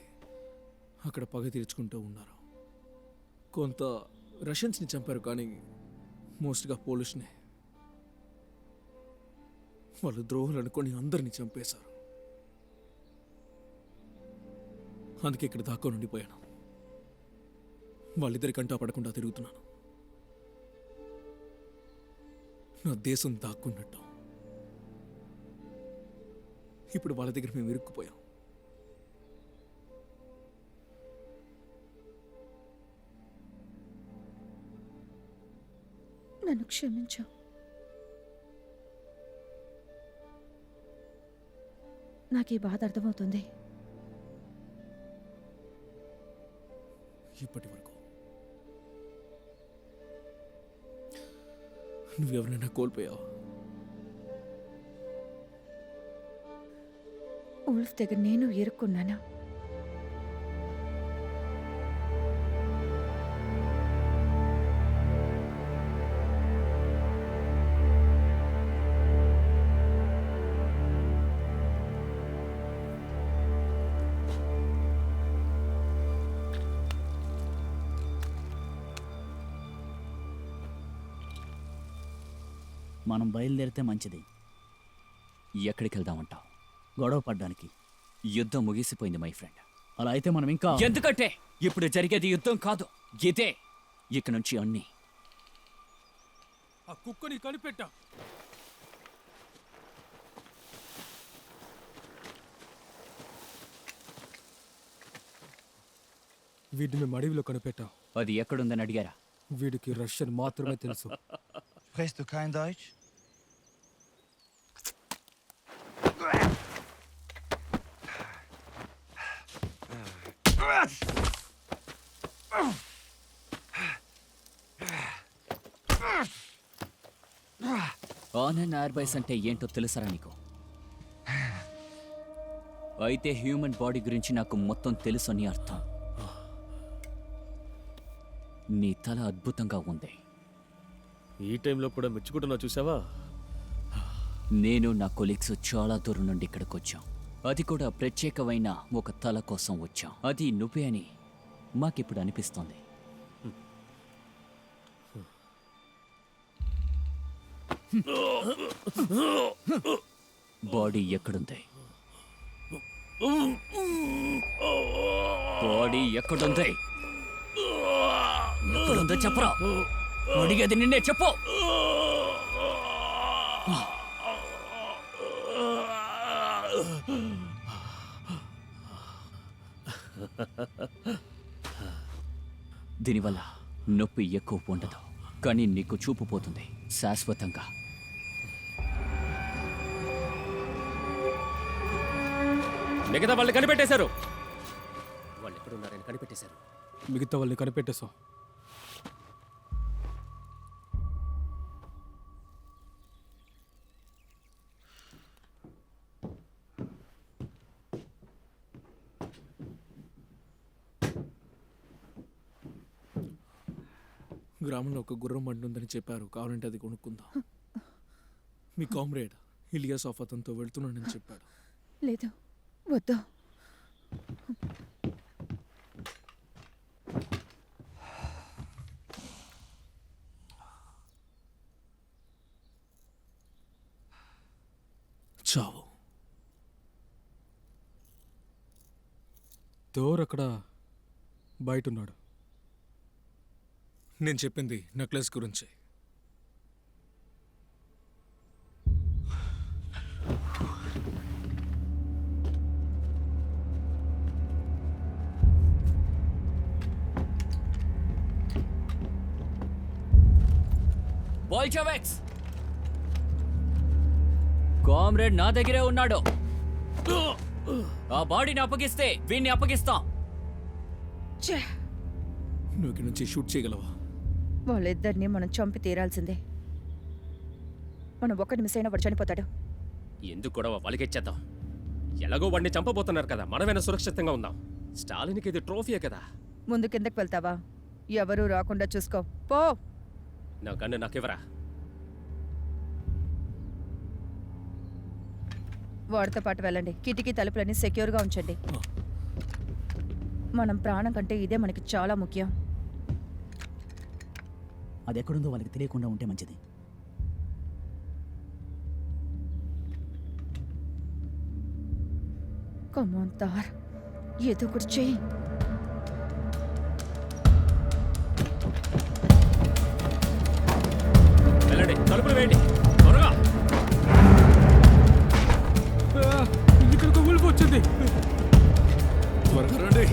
అక్కడ పగ తీర్చుకుంటూ ఉన్నారు. కొంత రష్యన్స్ని చంపారు, కానీ మోస్ట్గా పోలిష్నే. వాళ్ళు ద్రోహులు అనుకొని అందరినీ చంపేశారు. అందుకే ఇక్కడ దాకా ఉండిపోయాను. వాళ్ళిద్దరి కంటా పడకుండా తిరుగుతున్నాను. నా దేశం దాక్కున్నట్టు. ఇప్పుడు వాళ్ళ దగ్గర మేము ఇరుక్కుపోయాం. నన్ను క్షమించు. నాకు ఈ బాధ అర్థమవుతుంది. ఇప్పటి వరకు నువ్వెవరైనా కోల్పోయావా? ఉల్ఫ్ దగ్గర నేను ఇరుక్కున్నాను. మనం బయలుదేరితే మంచిది. ఎక్కడికి వెళ్దామంటావు? గొడవ పడ్డానికి. యుద్ధం ముగిసిపోయింది మై ఫ్రెండ్. అలా అయితే మనం ఇంకా ఎందుకంటే ఇప్పుడు జరిగేది యుద్ధం కాదు, ఇదే. ఇక నుంచి అన్నీ ఆ కుక్కని కనిపెట్టా. వీడిని మేము అడవిలో కనిపెట్టాం. అది ఎక్కడుందని అడిగారా? వీడికి రష్యన్ మాత్రమే తెలుసు. Sprichst du kein Deutsch? ఆనన్ ఎయిర్బైస్ అంటే ఏంటో తెలుసరా నీకు? అయితే హ్యూమన్ బాడీ గురించి నాకు మొత్తం తెలుసు అని అర్థం. నీ తల అద్భుతంగా ఉంది. ఈ టైంలో కూడా మెచ్చుకుంటున్నా చూసావా? నేను నా కొలీగ్స్ చాలా దూరం నుండి ఇక్కడికి వచ్చాం. అది కూడా ప్రత్యేకమైన ఒక తల కోసం వచ్చాం. అది నువ్వే అని మాకిప్పుడు అనిపిస్తోంది. బాడీ ఎక్కడుంది? బాడీ ఎక్కడుంది? ఎక్కడుందో చెప్పరా? అడిగేది నిన్నే చెప్పు. దీనివల్ల నొప్పి ఎక్కువ ఉండదు, కానీ నీకు చూపు పోతుంది శాశ్వతంగా. మిగతా వాళ్ళు కనిపెట్టేశారు. వాళ్ళు ఎక్కడున్నారని కనిపెట్టేశారు. మిగతా వాళ్ళని కనిపెట్టేశాం. గ్రామంలో ఒక గుర్రం బండి ఉందని చెప్పారు. కావాలంటే అది కొనుక్కుందాం. మీ కామ్రేడ్ ఇలియాసాఫ్ అతనితో వెళ్తున్నానని చెప్పాడు. లేదు, వద్దు. చావు. థోర్ అక్కడ బయట ఉన్నాడు. నేను చెప్పింది నెక్లెస్ గురించి. బోల్షెవిక్స్, కామ్రేడ్ నా దగ్గరే ఉన్నాడు. ఆ బాడీని అప్పగిస్తే వీణ్ణి అప్పగిస్తాం. నువ్వు ఇక్కడి నుంచి షూట్ చేయగలవా? వాళ్ళిద్దరిని మనం చంపి తీరాల్సిందే. మనం ఒక్క నిమిషమైనా వాడు చనిపోతాడు. ఎందుకు కూడా వాళ్ళకిచ్చేద్దాం. ఎలాగో వాడిని చంపబోతున్నారు కదా, మనమైనా సురక్షితంగా ఉందాం. స్టాలిన్కి ఇది ట్రోఫీయే కదా. ముందు కిందకి వెళ్తావా? ఎవరూ రాకుండా చూసుకో. పో. నా కన్ను నాకివ్వరా. వాడితో పాటు వెళ్ళండి. కిటికీ తలుపులన్నీ సెక్యూర్గా ఉంచండి. మనం ప్రాణం కంటే ఇదే మనకి చాలా ముఖ్యం. అది ఎక్కడుందో వాళ్ళకి తెలియకుండా ఉంటే మంచిది. కమాన్ తార్, ఏదో ఒకటి చెయ్యి. వెళ్ళండి, తలుపులు వేయండి త్వరగా. ఇక్కడికి ఉల్ఫ్ వచ్చింది. త్వరగా రండి.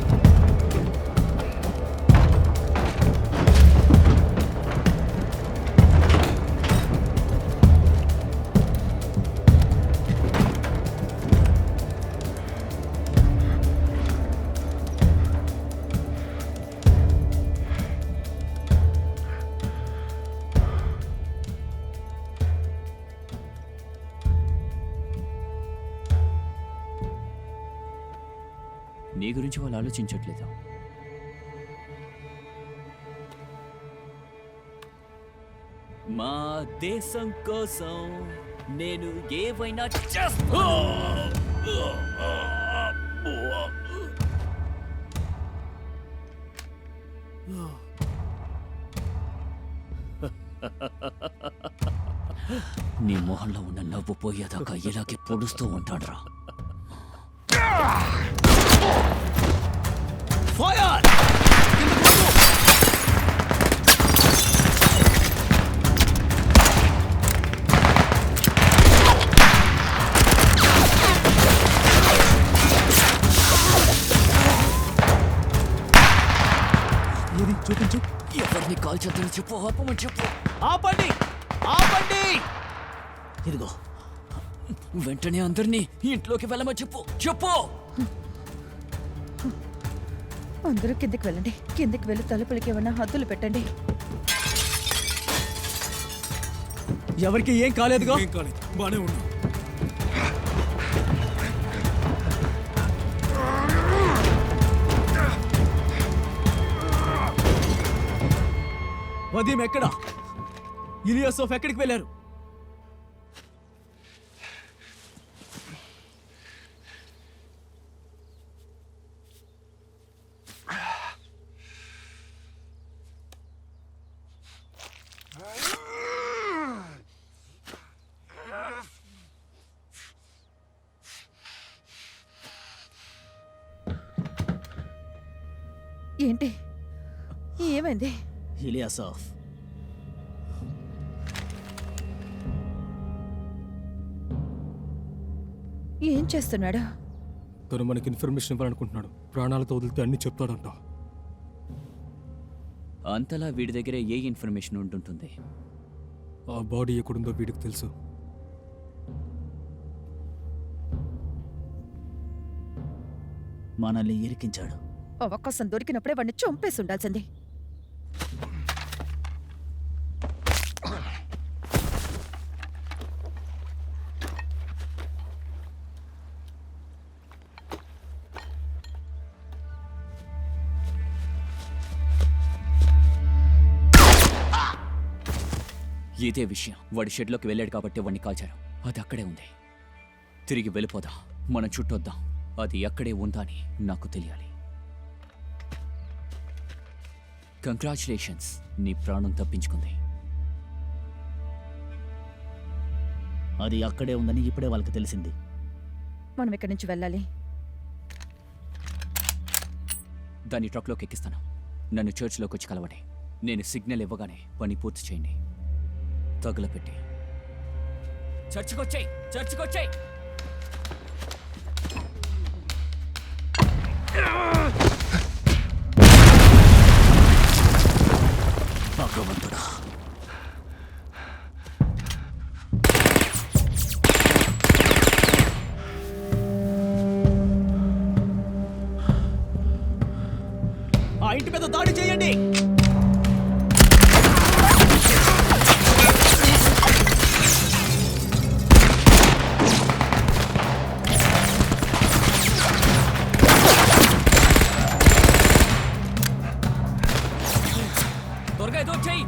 నీ గురించి వాళ్ళు ఆలోచించట్లేదు. మా దేశం కోసం నేను ఏవైనా చేస్తా. నీ మొహంలో ఉన్న నవ్వు పోయేదాకా ఇలాగే పొడుస్తూ ఉంటాడురా. ఫైర్! ఏది చూపించు. ఎవరిని కాల్ చేద్దామని చెప్పు, ఆపమని చెప్పు. ఆపండి, ఆపండి. ఇదిగో వెంటనే అందరినీ ఇంట్లోకి వెళ్ళమని చెప్పు. చెప్పు. అందరూ కిందికి వెళ్ళండి. కిందికి వెళ్ళి తలుపులకి ఏమన్నా హద్దులు పెట్టండి. ఎవరికి ఏం కాలేదుగా? ఏం కాలేదు, బానే ఉన్నా. వదీం ఎక్కడా? ఇలియాసోఫ్ ఎక్కడికి వెళ్ళారు? ఏంటి ఏమైంది? ఇలియాసోఫ్ ఏం చేస్తున్నాడు? తను మనకి ఇన్ఫర్మేషన్ ఇవ్వాలనుకుంటున్నాడు. ప్రాణాలతో వదిలితే అన్ని చెప్తాడంట. అంతలా వీడి దగ్గర ఏ ఇన్ఫర్మేషన్ ఉంటుంటుంది? ఆ బాడీ ఎక్కడుందో వీడికి తెలుసు. మనల్ని ఇరికించాడు. అవకాశం దొరికినప్పుడే వాడిని చంపేసి ఉండాల్సింది. ఇదే విషయం. వాడి షెడ్లోకి వెళ్ళాడు కాబట్టి వాడిని కాల్చారు. అది అక్కడే ఉంది. తిరిగి వెళ్ళిపోదాం, మనం చుట్టొద్దాం. అది ఎక్కడే ఉందా అని నాకు తెలియాలి. కంగ్రాచులేషన్స్, నీ ప్రాణం తప్పించుకుంది. అది అక్కడే ఉందని ఇప్పుడే వాళ్ళకి తెలిసింది. మనం ఇక్కడి నుంచి వెళ్ళాలి. దాన్ని ట్రక్లోకి ఎక్కిస్తాను. నన్ను చర్చ్లోకి వచ్చి కలవండి. నేను సిగ్నల్ ఇవ్వగానే పని పూర్తి చేయండి. తగులపెట్టి చర్చ్కొచ్చాయి, చర్చ్కొచ్చాయి. భగవంతుడా, ఆ ఇంటి మీద దాడి చేయండి. త్వరగా ఏదో చెయ్యి.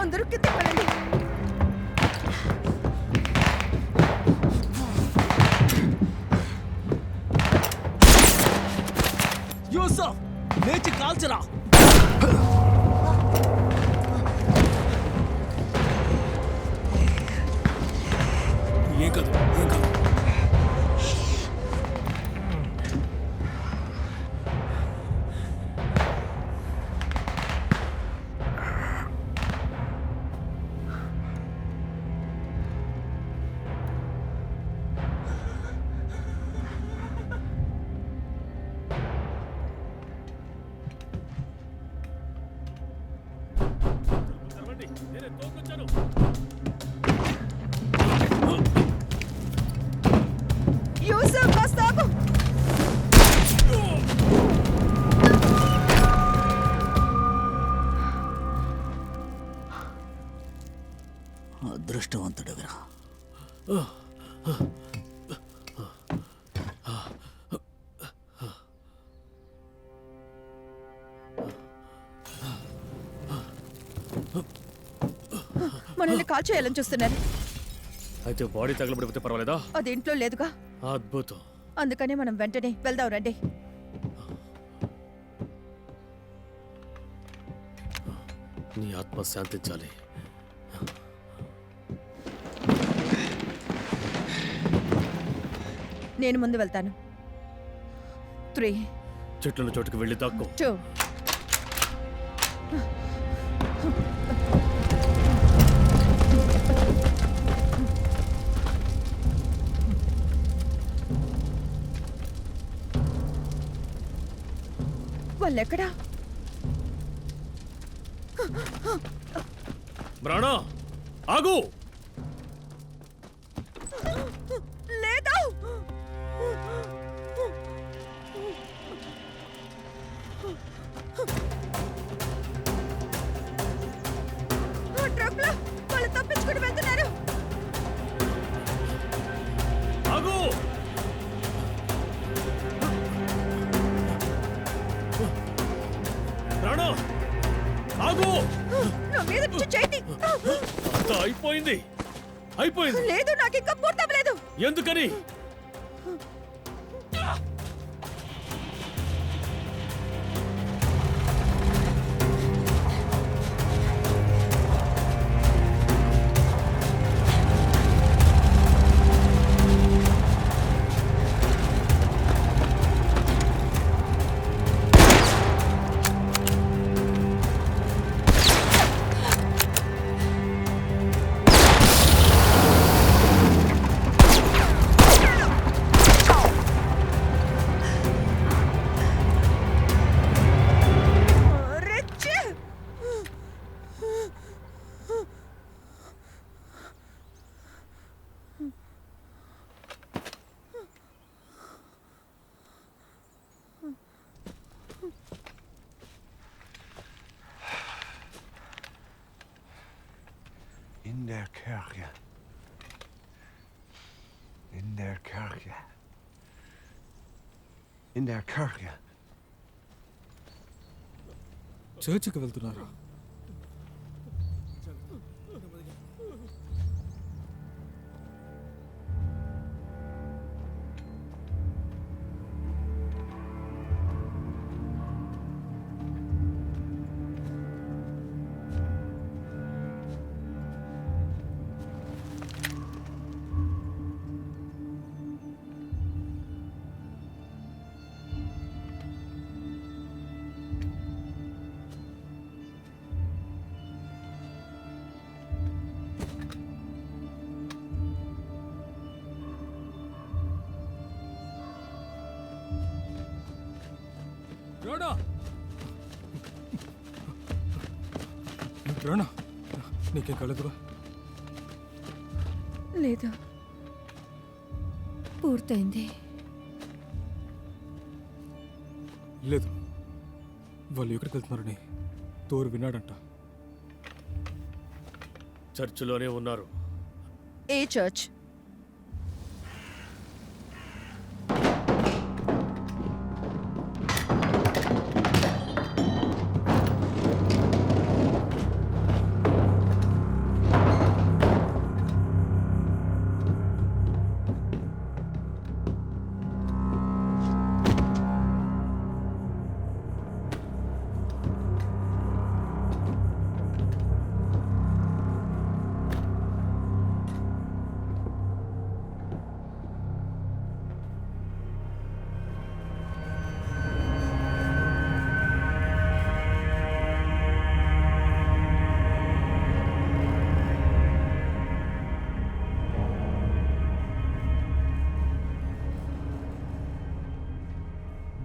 అందరూ కిందికి వెళ్ళండి. యూసఫ్, లేచి కాల్చరా. ఏం కాదు, ఏం కాదు. నేనే తోకొచ్చాను. యూసఫ్ కాస్త ఆగు. అదృష్టవంతుడురా. మనల్ని కాల్ చేయాలని చూస్తున్నారు. అయితే బాడీ తగలబడిపోతే పర్వాలేదా? అది ఇంట్లో లేదుగా, అద్భుతం. అందుకనే మనం వెంటనే వెళ్దాం రండి. నీ ఆత్మ శాంతించాలి. నేను ముందు వెళ్తాను. 3, చెట్లను చోటుకు వెళ్ళి దాక్కో. 2. వాళ్ళెక్కడా? బ్రాణా ఆగు. లేదా ట్రక్ లో వాళ్ళు తప్పించుకుని వెళ్తున్నారు. ఆగు. బ్రాణా ఆగు. నా మీద నుంచి చేయండి. అంతా అయిపోయింది. అయిపోయింది. లేదు, నాకు ఇంకా పూర్తవలేదు. ఎందుకని? In der Kirche. In der Kirche. In der Kirche. చర్చికి వెళ్తున్నారా? రాణా, రాణా, నీకేం కలదురా? లేదు, పూర్తయింది. లేదు, వాళ్ళు ఎక్కడికి వెళ్తున్నారని తోరు విన్నాడంట. చర్చిలోనే ఉన్నారు. ఏ చర్చ్?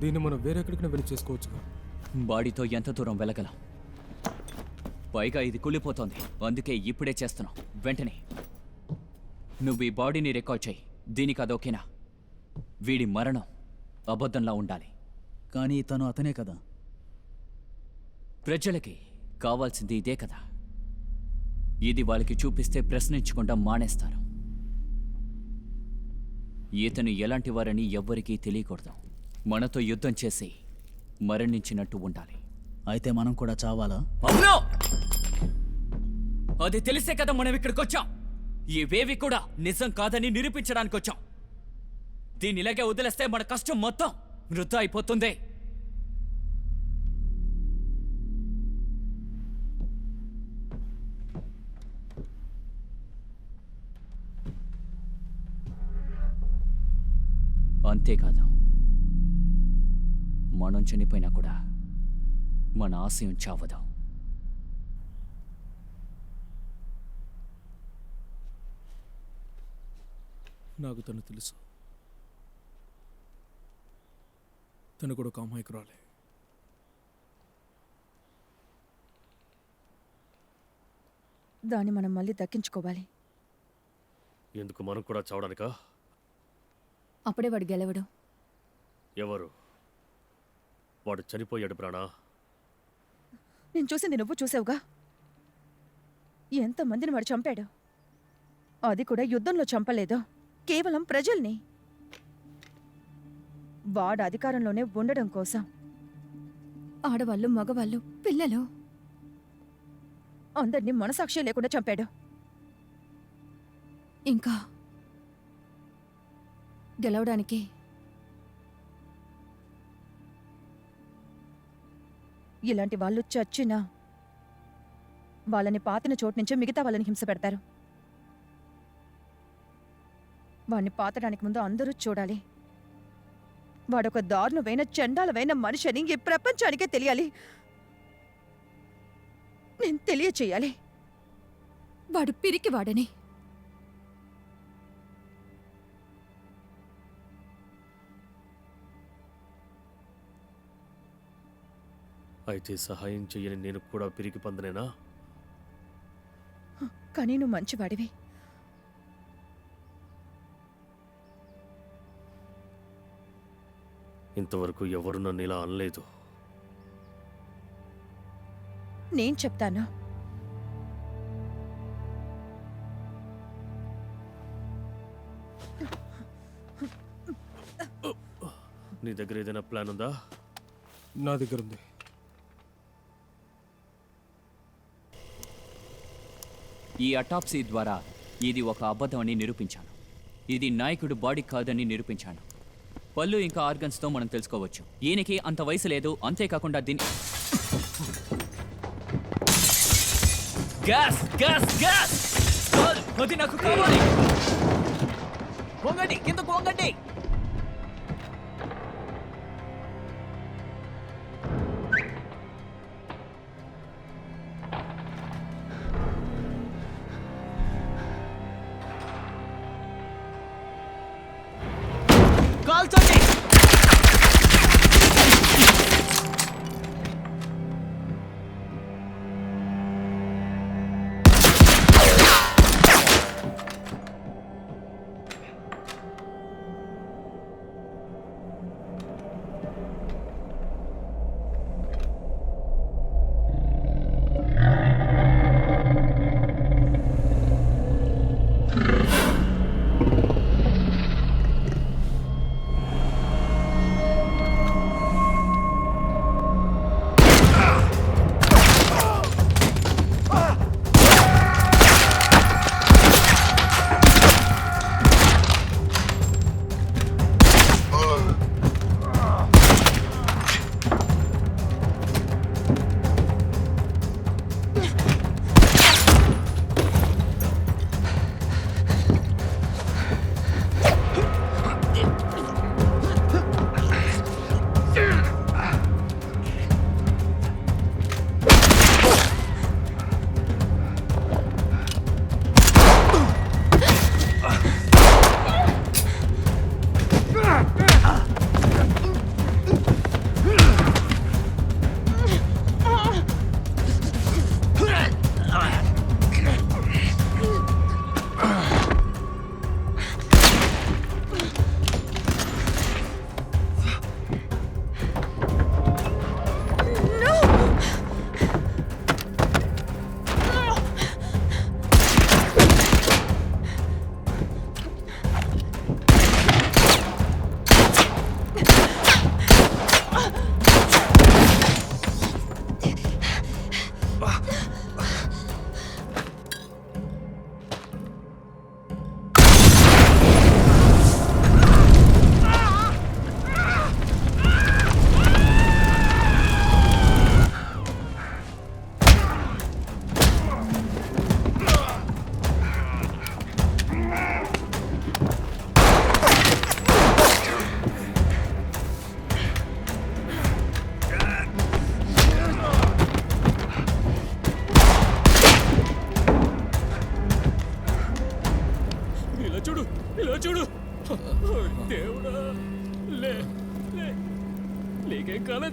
దీన్ని మనం వేరే ఎక్కడికైనా వెళ్ళి చేసుకోవచ్చుగా. బాడీతో ఎంత దూరం వెళ్ళగలం? పైగా ఇది కుళ్ళిపోతోంది. అందుకే ఇప్పుడే చేస్తున్నాం. వెంటనే నువ్వు ఈ బాడీని రికార్డ్ చేయి. దీనికి అదొకేనా? వీడి మరణం అబద్ధంలా ఉండాలి. కానీ తను అతనే కదా. ప్రజలకి కావాల్సింది ఇదే కదా. ఇది వాళ్ళకి చూపిస్తే ప్రశ్నించకుండా మానేస్తారు. ఇతను ఎలాంటి వారని ఎవ్వరికీ తెలియకూడదు. మనతో యుద్ధం చేసి మరణించినట్టు ఉండాలి. అయితే మనం కూడా చావాలా? అవును, అది తెలిసే కదా మనం ఇక్కడికి వచ్చాం. ఇవేవి కూడా నిజం కాదని నిరూపించడానికి వచ్చాం. దీన్ని ఇలాగే వదిలేస్తే మన కష్టం మొత్తం వృధా అయిపోతుంది. అంతేకాదు, మనం చనిపోయినా కూడా మన ఆశయం చావదు. నాకు తను తెలుసు. తను కూడా ఒక అమాయకురాలే. దాన్ని మనం మళ్ళీ దక్కించుకోవాలి. ఎందుకు మనం కూడా చావడానికా? అప్పుడే వాడు గెలవడు. ఎవరు? వాడు చనిపోయాడు ప్రాణ. నేను చూసింది నువ్వు చూసావుగా. ఎంతమందిని వాడు చంపాడు. అది కూడా యుద్ధంలో చంపలేదు, కేవలం ప్రజల్ని. వాడు అధికారంలోనే ఉండడం కోసం ఆడవాళ్ళు, మగవాళ్ళు, పిల్లలు అందరినీ మనసాక్షి లేకుండా చంపాడు. ఇంకా గెలవడానికి ఇలాంటి వాళ్ళు చచ్చినా వాళ్ళని పాతిన చోటు నుంచే మిగతా వాళ్ళని హింస పెడతారు. వాణ్ణి పాతడానికి ముందు అందరూ చూడాలి. వాడొక దారుణమైన చండాలమైన మనిషి అని ఈ ప్రపంచానికే తెలియాలి. నేను తెలియచేయాలి వాడు పిరికివాడని. అయితే సహాయం చెయ్యని నేను కూడా పిరికి పందనేనా? కానీ నువ్వు మంచివాడివి. ఇంతవరకు ఎవరు నన్ను ఇలా అనలేదు. నేను చెప్తాను. నీ దగ్గర ఏదైనా ప్లాన్ ఉందా? నా దగ్గర ఉంది. ఈ అటాప్సీ ద్వారా ఇది ఒక అబద్ధం అని నిరూపించాను. ఇది నాయకుడు బాడీ కాదని నిరూపించాను. పళ్ళు ఇంకా ఆర్గన్స్తో మనం తెలుసుకోవచ్చు. ఈయనకి అంత వయసు లేదు. అంతేకాకుండా దీని గ్యాస్ గ్యాస్ గ్యాస్ అది నాకు కావాలి. వంగండి, కిందకు వంగండి. కాల్చండి.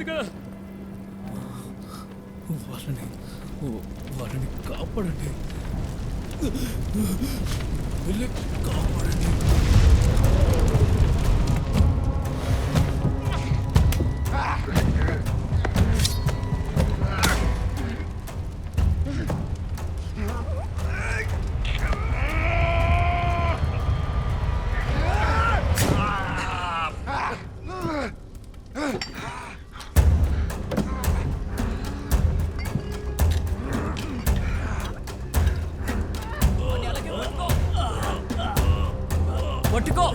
లేదుగా. వాళ్ళని కాపాడండి. వెళ్ళి కాపాడండి. పట్టుకో.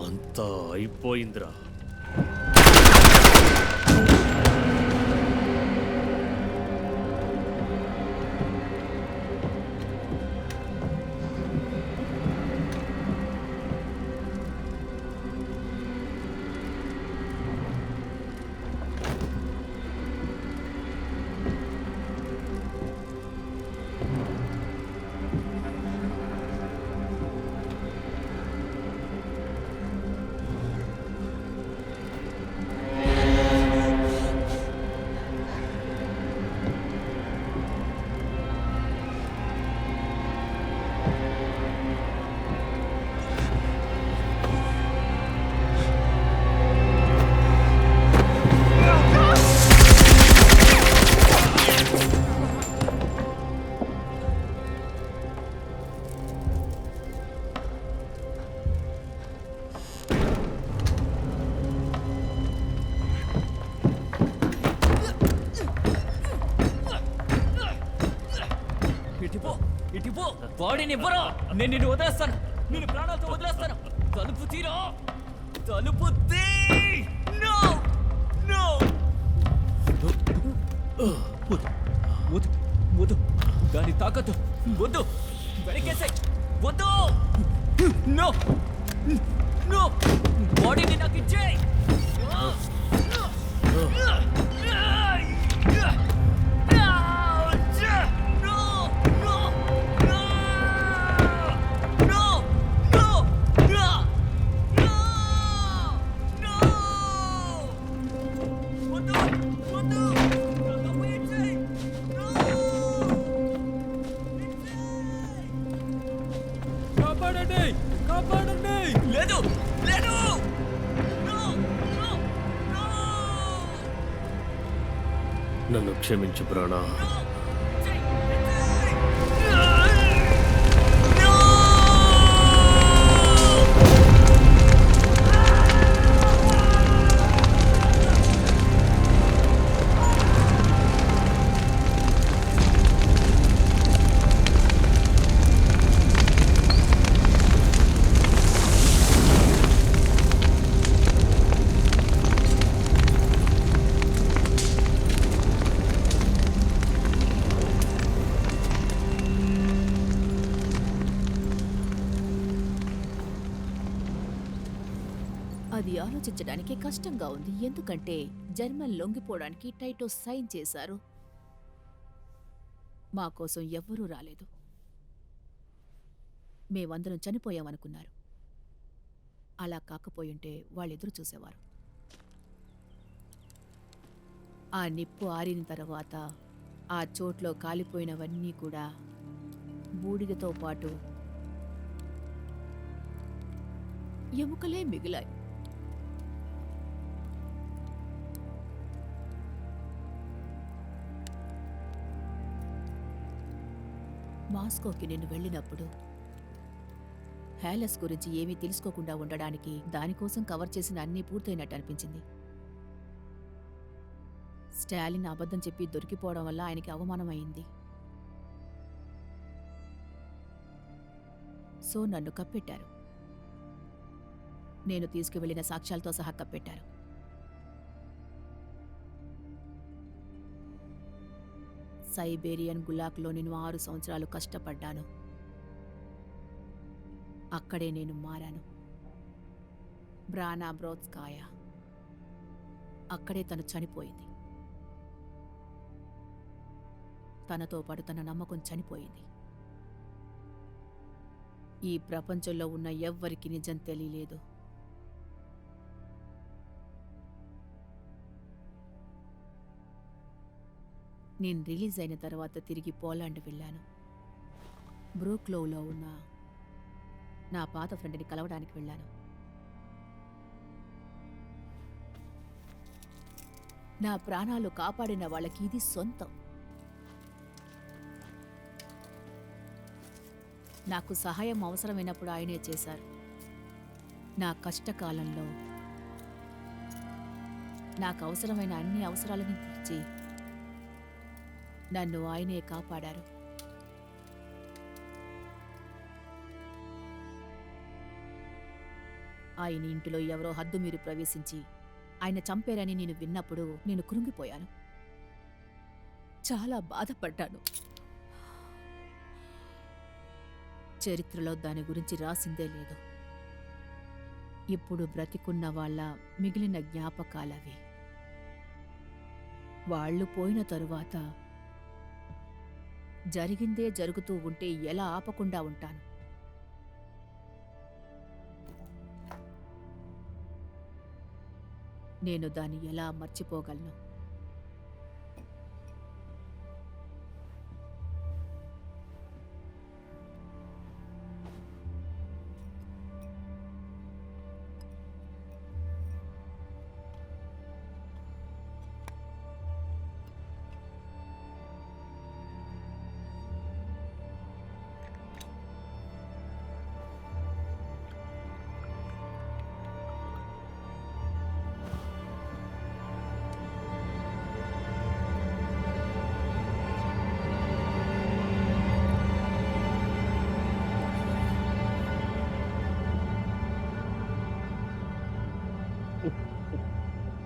అంతా అయిపోయిందిరా. ఇటిపో బాడీని ఇవ్వరా. నేను నిన్ను వదిలేస్తాను. నేను ప్రాణాలతో వదిలేస్తాను. తలుపు తీరా. తలుపు తీ. No no. వద్దు వద్దు. దాన్ని తాకద్దు. వద్దు. వెనకేసాయి. వద్దు. No no. బాడీని నాకు ఇచ్చేయి. కాపాడండి, కాపాడండి. లేదు లేదు. నన్ను క్షమించు ప్రాణా. అది ఆలోచించడానికి కష్టంగా ఉంది. ఎందుకంటే జర్మన్ లొంగిపోవడానికి టైటో సైన్ చేశారు. మా కోసం ఎవ్వరూ రాలేదు. మేమందరం చనిపోయామనుకున్నారు. అలా కాకపోయుంటే వాళ్ళెదురు చూసేవారు. ఆ నిప్పు ఆరిన తర్వాత ఆ చోట్లో కాలిపోయినవన్నీ కూడా బూడిదతో పాటు ఎముకలే మిగిలాయి. మాస్కోకి నేను వెళ్ళినప్పుడు హ్యాలెస్ గురించి ఏమీ తెలుసుకోకుండా ఉండడానికి దానికోసం కవర్ చేసిన అన్నీ పూర్తయినట్టు అనిపించింది. స్టాలిన్ అబద్ధం చెప్పి దొరికిపోవడం వల్ల ఆయనకి అవమానం అయింది. సో నన్ను కప్పెట్టారు. నేను తీసుకువెళ్లిన సాక్ష్యాలతో సహా కప్పెట్టారు. సైబేరియన్ గులాక్లో నేను 6 సంవత్సరాలు కష్టపడ్డాను. అక్కడే నేను మారాను. బ్రానా బ్రోత్స్కాయ. అక్కడే తను చనిపోయింది. తనతో పాటు తన నమ్మకం చనిపోయింది. ఈ ప్రపంచంలో ఉన్న ఎవ్వరికి నిజం తెలియలేదు. నేను రిలీజ్ అయిన తర్వాత తిరిగి పోలాండ్ వెళ్ళాను. బ్రూక్లోవ్లో ఉన్న నా పాత ఫ్రెండ్ని కలవడానికి వెళ్ళాను. నా ప్రాణాలు కాపాడిన వాళ్ళకి ఇది సొంతం. నాకు సహాయం అవసరమైనప్పుడు ఆయనే చేశారు. నా కష్టకాలంలో నాకు అవసరమైన అన్ని అవసరాలని తీర్చి నన్ను ఆయనే కాపాడారు. ఆయన ఇంటిలో ఎవరో హద్దు మీరు ప్రవేశించి ఆయన చంపారని నేను విన్నప్పుడు నేను కృంగిపోయాను. చాలా బాధపడ్డాను. చరిత్రలో దాని గురించి రాసిందే లేదు. ఇప్పుడు బ్రతికున్న వాళ్ళ మిగిలిన జ్ఞాపకాలవి. వాళ్ళు పోయిన తరువాత జరిగిందే జరుగుతూ ఉంటే ఎలా ఆపకుండా ఉంటాను? నేను దాన్ని ఎలా మర్చిపోగలను?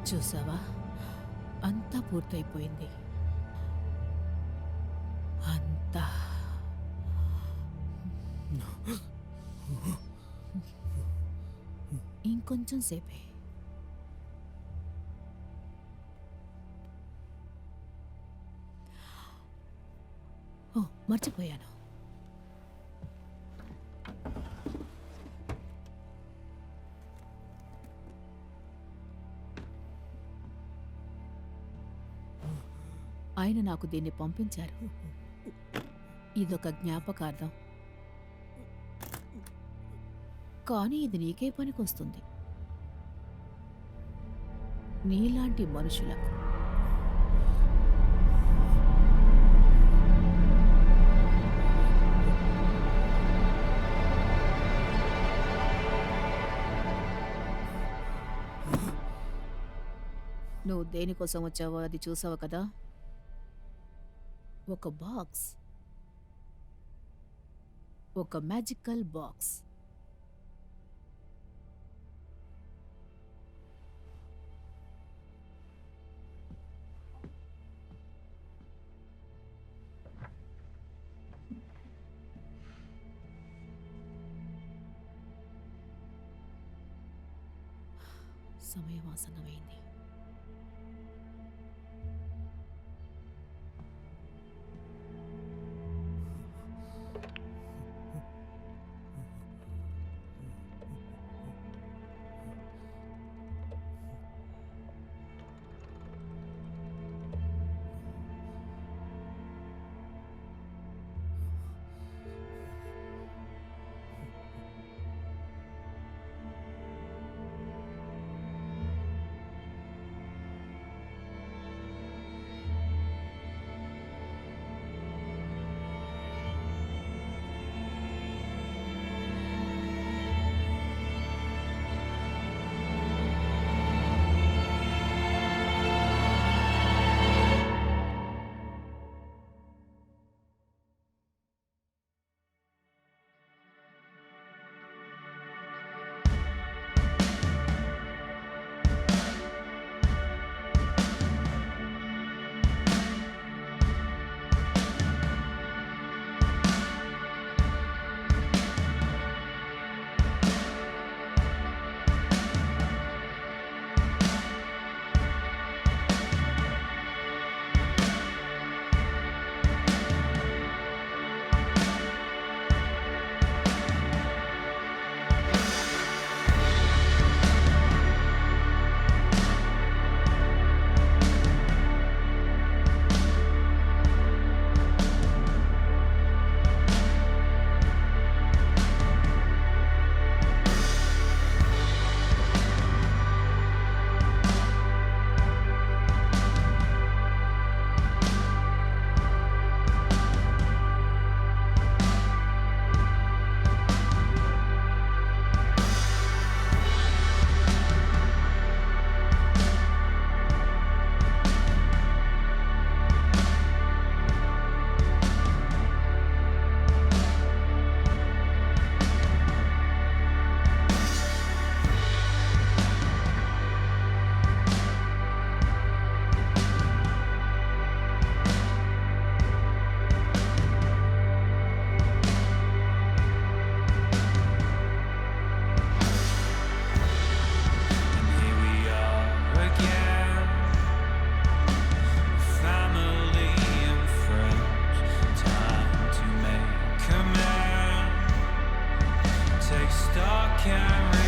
చూసావా, అంతా పూర్తయిపోయింది. అంతా ఇంకొంచెం సేపే. ఓ, మర్చిపోయాను. ఆయన నాకు దీన్ని పంపించారు. ఇదొక జ్ఞాపకార్థం. కానీ ఇది నీకే పనికొస్తుంది. నీలాంటి మనుషులకు. నువ్వు దేనికోసం వచ్చావో అది చూసావు కదా? ఒక బాక్స్, ఒక మ్యాజికల్ బాక్స్. సమయం ఆసన్నమైంది. can't